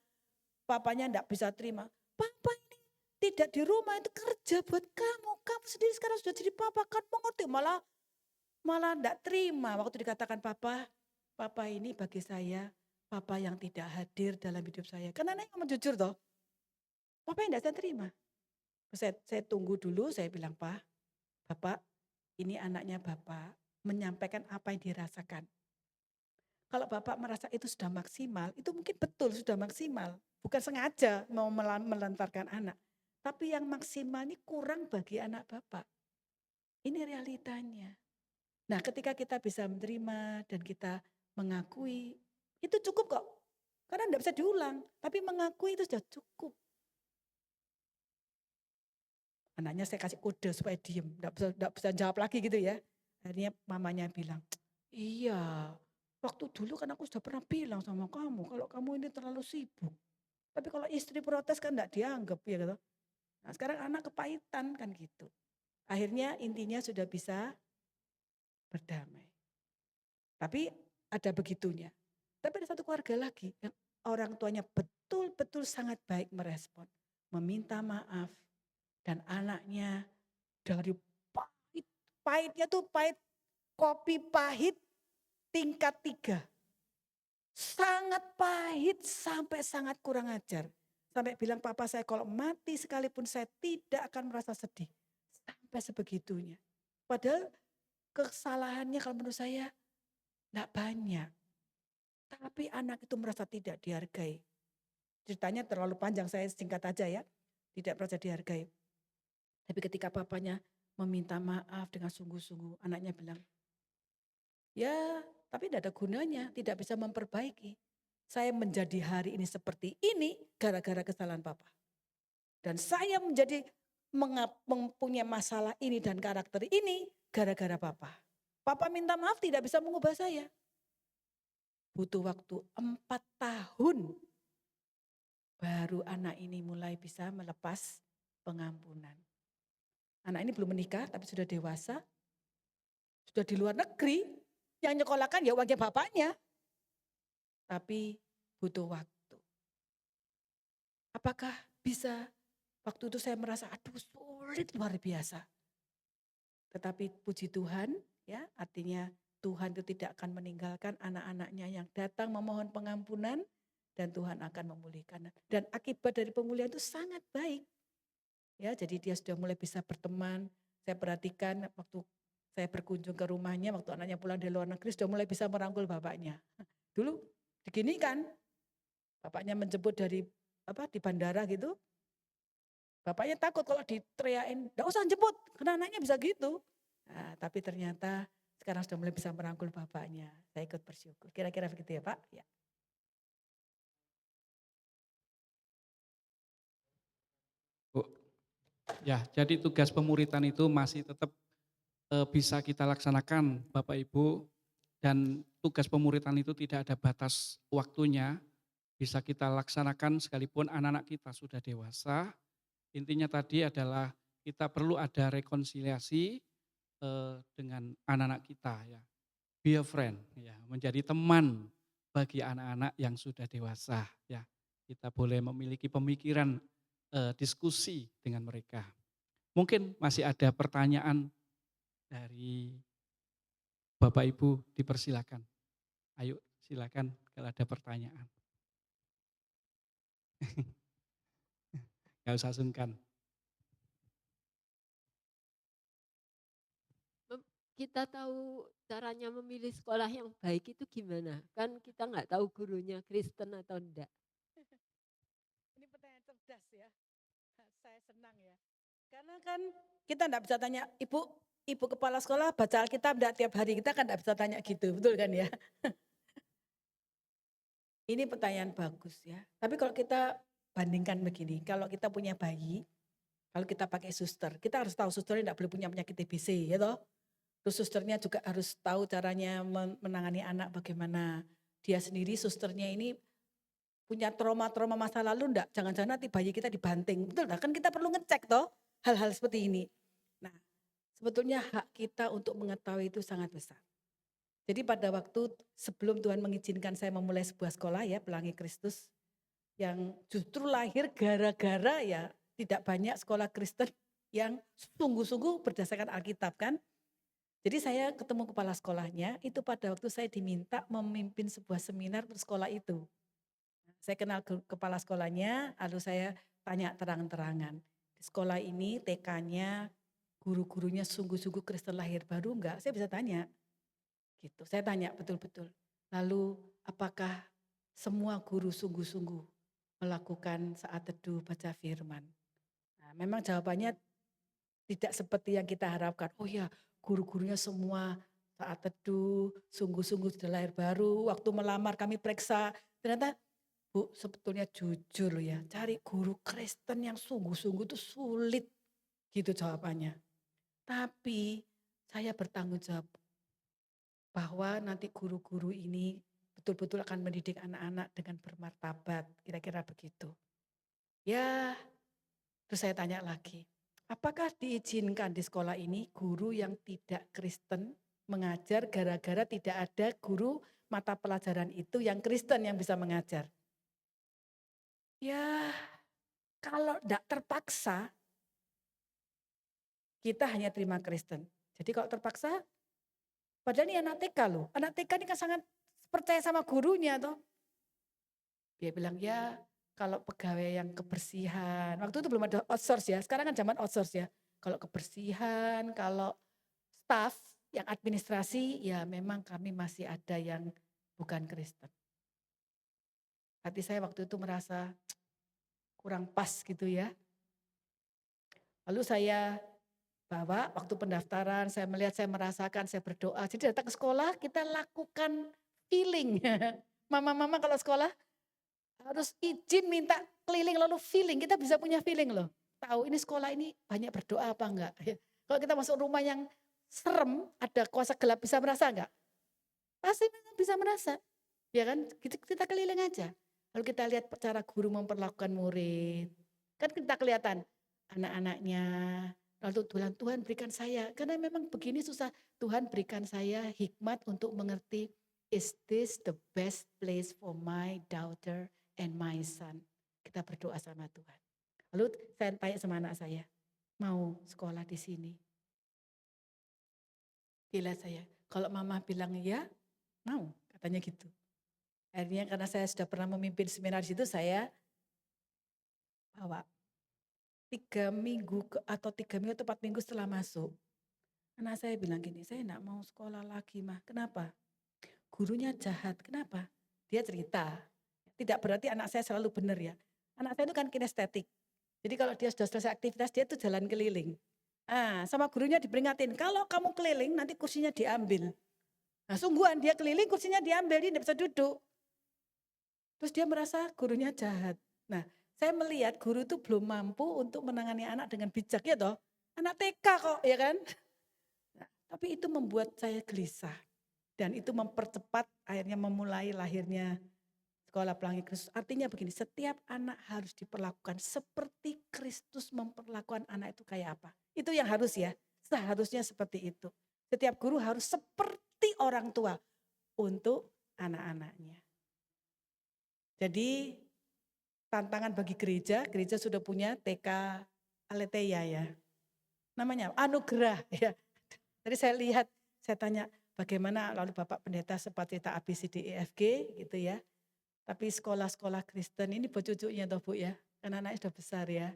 papanya tidak bisa terima. Papa ini tidak di rumah itu kerja buat kamu. Kamu sendiri sekarang sudah jadi papa kan mengerti. Malah tidak terima waktu dikatakan papa ini bagi saya papa yang tidak hadir dalam hidup saya. Karena anaknya ngomong jujur toh. Papa yang tidak saya terima. Saya tunggu dulu, saya bilang Bapak ini anaknya Bapak menyampaikan apa yang dirasakan. Kalau Bapak merasa itu sudah maksimal, itu mungkin betul sudah maksimal. Bukan sengaja mau melantarkan anak. Tapi yang maksimal ini kurang bagi anak Bapak. Ini realitanya. Nah ketika kita bisa menerima dan kita mengakui, itu cukup kok. Karena tidak bisa diulang, tapi mengakui itu sudah cukup. Anaknya saya kasih kode supaya diem, tidak bisa jawab lagi gitu ya. Akhirnya mamanya bilang, iya waktu dulu kan aku sudah pernah bilang sama kamu, kalau kamu ini terlalu sibuk. Tapi kalau istri protes kan tidak dianggap ya gitu. Nah sekarang anak kepahitan kan gitu. Akhirnya intinya sudah bisa berdamai. Tapi ada begitunya. Tapi ada satu keluarga lagi yang orang tuanya betul-betul sangat baik merespon. Meminta maaf. Dan anaknya dari pahitnya tuh pahit, kopi pahit tingkat 3. Sangat pahit sampai sangat kurang ajar. Sampai bilang papa saya kalau mati sekalipun saya tidak akan merasa sedih. Sampai sebegitunya. Padahal kesalahannya kalau menurut saya tidak banyak. Tapi anak itu merasa tidak dihargai. Ceritanya terlalu panjang, saya singkat aja ya. Tidak merasa dihargai. Tapi ketika papanya meminta maaf dengan sungguh-sungguh, anaknya bilang, ya tapi tidak ada gunanya, tidak bisa memperbaiki. Saya menjadi hari ini seperti ini gara-gara kesalahan papa. Dan saya mempunyai masalah ini dan karakter ini gara-gara papa. Papa minta maaf tidak bisa mengubah saya. Butuh waktu 4 tahun baru anak ini mulai bisa melepas pengampunan. Anak ini belum menikah tapi sudah dewasa, sudah di luar negeri, yang nyekolahkan ya uangnya bapaknya. Tapi butuh waktu. Apakah bisa? Waktu itu saya merasa aduh sulit luar biasa. Tetapi puji Tuhan ya, artinya Tuhan itu tidak akan meninggalkan anak-anaknya yang datang memohon pengampunan dan Tuhan akan memulihkan. Dan akibat dari pemulihan itu sangat baik. Ya, jadi dia sudah mulai bisa berteman. Saya perhatikan waktu saya berkunjung ke rumahnya, waktu anaknya pulang dari luar negeri sudah mulai bisa merangkul bapaknya. Dulu begini kan, Bapaknya menjemput dari di bandara gitu. Bapaknya takut kalau diteriakin, "Enggak usah jemput," karena anaknya bisa gitu. Nah, tapi ternyata sekarang sudah mulai bisa merangkul bapaknya. Saya ikut bersyukur. Kira-kira begitu ya Pak? Ya. Bu. Ya, jadi tugas pemuritan itu masih tetap bisa kita laksanakan Bapak Ibu, dan tugas pemuritan itu tidak ada batas waktunya, bisa kita laksanakan sekalipun anak-anak kita sudah dewasa. Intinya tadi adalah kita perlu ada rekonsiliasi dengan anak-anak kita ya. Be a friend ya, menjadi teman bagi anak-anak yang sudah dewasa ya. Kita boleh memiliki pemikiran diskusi dengan mereka. Mungkin masih ada pertanyaan dari Bapak Ibu, dipersilakan. Ayo silakan kalau ada pertanyaan. Gak usah sungkan. Kita tahu caranya memilih sekolah yang baik itu gimana? Kan kita nggak tahu gurunya Kristen atau enggak. Ini pertanyaan cerdas ya. Saya senang ya. Karena kan kita enggak bisa tanya, Ibu kepala sekolah baca Alkitab enggak tiap hari? Kita kan enggak bisa tanya gitu, betul kan ya? Ini pertanyaan bagus ya. Tapi kalau kita bandingkan begini, kalau kita punya bayi, kalau kita pakai suster, kita harus tahu susternya enggak boleh punya penyakit TBC ya toh. Terus susternya juga harus tahu caranya menangani anak bagaimana. Dia sendiri susternya ini punya trauma-trauma masa lalu enggak? Jangan-jangan nanti bayi kita dibanting. Betul enggak? Kan kita perlu ngecek toh hal-hal seperti ini. Nah, sebetulnya hak kita untuk mengetahui itu sangat besar. Jadi pada waktu sebelum Tuhan mengizinkan saya memulai sebuah sekolah ya, Pelangi Kristus, yang justru lahir gara-gara ya tidak banyak sekolah Kristen yang sungguh-sungguh berdasarkan Alkitab kan. Jadi saya ketemu kepala sekolahnya, itu pada waktu saya diminta memimpin sebuah seminar untuk sekolah itu. Saya kenal kepala sekolahnya, lalu saya tanya terang-terangan. Di sekolah ini TK-nya, guru-gurunya sungguh-sungguh Kristen lahir baru enggak? Saya bisa tanya. Gitu. Saya tanya betul-betul. Lalu apakah semua guru sungguh-sungguh melakukan saat teduh baca firman? Nah, memang jawabannya tidak seperti yang kita harapkan. Oh ya, guru-gurunya semua saat teduh, sungguh-sungguh sudah lahir baru. Waktu melamar kami periksa, ternyata Bu sebetulnya jujur ya, cari guru Kristen yang sungguh-sungguh itu sulit. Gitu jawabannya. Tapi saya bertanggung jawab bahwa nanti guru-guru ini betul-betul akan mendidik anak-anak dengan bermartabat, kira-kira begitu. Ya, terus saya tanya lagi, apakah diizinkan di sekolah ini guru yang tidak Kristen mengajar gara-gara tidak ada guru mata pelajaran itu yang Kristen yang bisa mengajar? Ya, kalau tidak terpaksa, kita hanya terima Kristen. Jadi kalau terpaksa, padahal ini anak TK loh. Anak TK ini kan sangat percaya sama gurunya toh. Dia bilang ya kalau pegawai yang kebersihan, waktu itu belum ada outsource ya, sekarang kan zaman outsource ya. Kalau kebersihan, kalau staff yang administrasi ya memang kami masih ada yang bukan Kristen. Hati saya waktu itu merasa kurang pas gitu ya. Lalu saya bawa waktu pendaftaran, saya melihat, saya merasakan, saya berdoa. Jadi datang ke sekolah kita lakukan feeling. Mama-mama kalau sekolah harus izin minta keliling lalu feeling. Kita bisa punya feeling loh. Tahu ini sekolah ini banyak berdoa apa enggak. Kalau kita masuk rumah yang serem, ada kuasa gelap, bisa merasa enggak? Pasti bisa merasa. Ya kan, kita keliling aja. Lalu kita lihat cara guru memperlakukan murid. Kan kita kelihatan anak-anaknya. Lalu Tuhan berikan saya, karena memang begini susah. Tuhan berikan saya hikmat untuk mengerti, is this the best place for my daughter and my son? Kita berdoa sama Tuhan. Lalu saya tanya sama anak saya, mau sekolah di sini? Gila saya, kalau mama bilang ya, mau, katanya gitu. Akhirnya karena saya sudah pernah memimpin seminar di situ, saya bawa 3 minggu atau 4 minggu setelah masuk. Anak saya bilang gini, saya enggak mau sekolah lagi mah. Kenapa? Gurunya jahat. Kenapa? Dia cerita. Tidak berarti anak saya selalu benar ya. Anak saya itu kan kinestetik. Jadi kalau dia sudah selesai aktivitas, dia tuh jalan keliling. Sama gurunya diperingatin, kalau kamu keliling nanti kursinya diambil. Nah sungguhan dia keliling kursinya diambil, dia tidak bisa duduk. Terus dia merasa gurunya jahat. Nah saya melihat guru itu belum mampu untuk menangani anak dengan bijak ya toh. Anak TK kok ya kan. Nah, tapi itu membuat saya gelisah. Dan itu mempercepat akhirnya memulai lahirnya Sekolah Pelangi Kristus. Artinya begini, setiap anak harus diperlakukan seperti Kristus memperlakukan anak itu kayak apa. Itu yang harus ya, seharusnya seperti itu. Setiap guru harus seperti orang tua untuk anak-anaknya. Jadi tantangan bagi gereja sudah punya TK Aletheia ya. Namanya anugerah ya. Jadi saya lihat, saya tanya bagaimana lalu Bapak Pendeta sempat cerita ABCDEFG gitu ya. Tapi sekolah-sekolah Kristen ini buat cucunya toh Bu ya, karena anaknya sudah besar ya.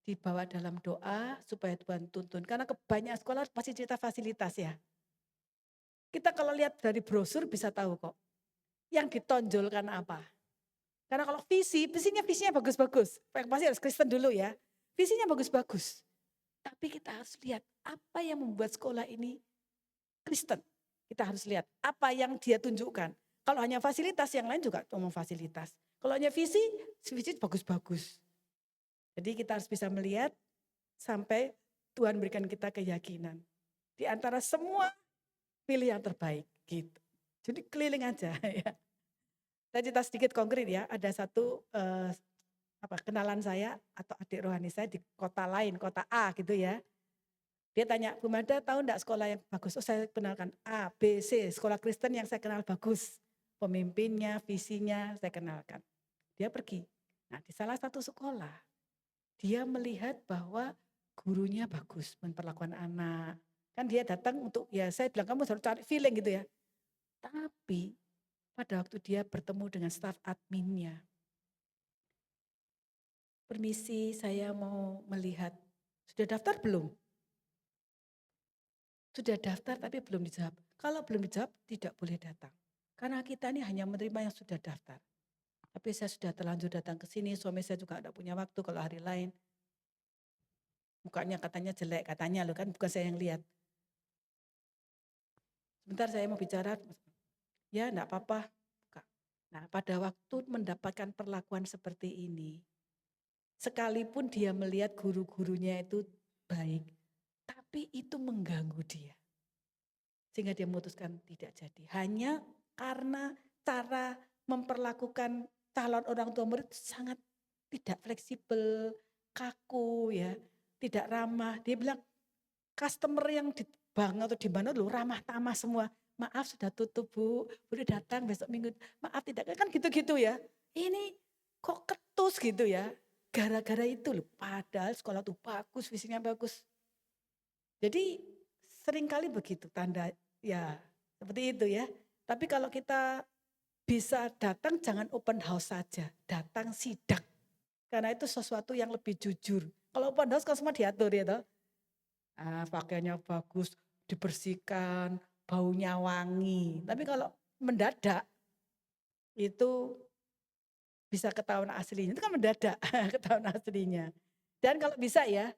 Dibawa dalam doa supaya Tuhan tuntun. Karena kebanyakan sekolah pasti cerita fasilitas ya. Kita kalau lihat dari brosur bisa tahu kok. Yang ditonjolkan apa. Karena kalau visinya bagus-bagus. Pasti harus Kristen dulu ya. Visinya bagus-bagus. Tapi kita harus lihat apa yang membuat sekolah ini Kristen. Kita harus lihat apa yang dia tunjukkan. Kalau hanya fasilitas, yang lain juga ngomong fasilitas. Kalau hanya visi bagus-bagus. Jadi kita harus bisa melihat sampai Tuhan berikan kita keyakinan. Di antara semua pilih yang terbaik gitu. Jadi keliling aja ya. Saya cerita sedikit konkret ya, ada satu kenalan saya atau adik rohani saya di kota lain, kota A gitu ya. Dia tanya, Bu Mada tahu enggak sekolah yang bagus? Oh saya kenalkan A, B, C, sekolah Kristen yang saya kenal bagus. Pemimpinnya, visinya saya kenalkan. Dia pergi. Nah di salah satu sekolah, dia melihat bahwa gurunya bagus memperlakukan anak. Kan dia datang untuk, ya saya bilang kamu harus cari feeling gitu ya. Tapi pada waktu dia bertemu dengan staf adminnya. Permisi saya mau melihat, sudah daftar belum? Sudah daftar tapi belum dijawab. Kalau belum dijawab tidak boleh datang. Karena kita ini hanya menerima yang sudah daftar. Tapi saya sudah terlanjur datang ke sini, suami saya juga tidak punya waktu kalau hari lain. Mukanya katanya jelek, katanya loh kan, bukan saya yang lihat. Sebentar saya mau bicara, ya enggak apa-apa. Nah pada waktu mendapatkan perlakuan seperti ini, sekalipun dia melihat guru-gurunya itu baik, tapi itu mengganggu dia. Sehingga dia memutuskan tidak jadi. Hanya karena cara memperlakukan calon orang tua murid sangat tidak fleksibel, kaku ya, tidak ramah. Dia bilang customer yang di bank atau di mana loh ramah tamah semua. Maaf sudah tutup Bu, boleh datang besok minggu. Maaf tidak, kan gitu-gitu ya. Ini kok ketus gitu ya. Gara-gara itu loh, padahal sekolah tuh bagus, visinya bagus. Jadi seringkali begitu tanda ya seperti itu ya. Tapi kalau kita bisa datang jangan open house saja, datang sidak. Karena itu sesuatu yang lebih jujur. Kalau open house kan semua diatur ya toh. Pakaiannya bagus, dibersihkan, baunya wangi. Tapi kalau mendadak itu bisa ketahuan aslinya. Itu kan mendadak ketahuan aslinya. Dan kalau bisa ya,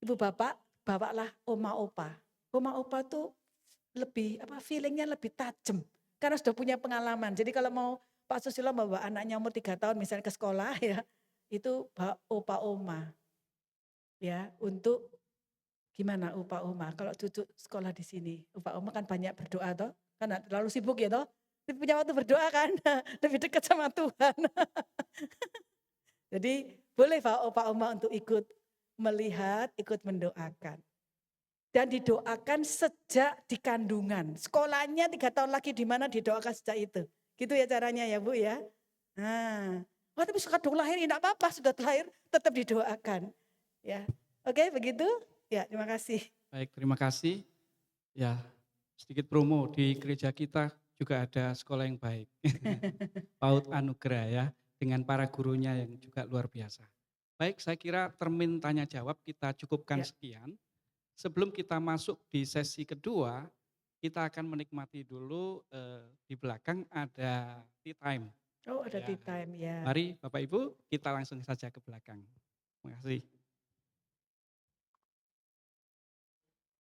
ibu bapak, bawalah oma opa. Oma opa tuh lebih feelingnya lebih tajam karena sudah punya pengalaman. Jadi kalau mau Pak Susilo membawa anaknya umur 3 tahun misalnya ke sekolah ya, itu opa oma. Ya, untuk gimana opa oma? Kalau cucu sekolah di sini, opa oma kan banyak berdoa toh, kan terlalu sibuk ya toh. Tapi punya waktu berdoa kan, lebih dekat sama Tuhan. Jadi boleh Pak opa oma untuk ikut melihat, ikut mendoakan. Dan didoakan sejak di kandungan. Sekolahnya 3 tahun lagi di mana didoakan sejak itu. Gitu ya caranya ya Bu ya. Nah, tapi kadung lahir tidak apa-apa, sudah lahir tetap didoakan. Ya, oke begitu. Ya, terima kasih. Baik, terima kasih. Ya, sedikit promo di gereja kita juga ada sekolah yang baik. PAUD Anugerah ya, dengan para gurunya yang juga luar biasa. Baik, saya kira termin tanya jawab kita cukupkan Ya. sekian. Sebelum kita masuk di sesi kedua, kita akan menikmati dulu di belakang ada tea time. Oh ada Ya. tea time ya. Mari Bapak Ibu kita langsung saja ke belakang. Terima kasih.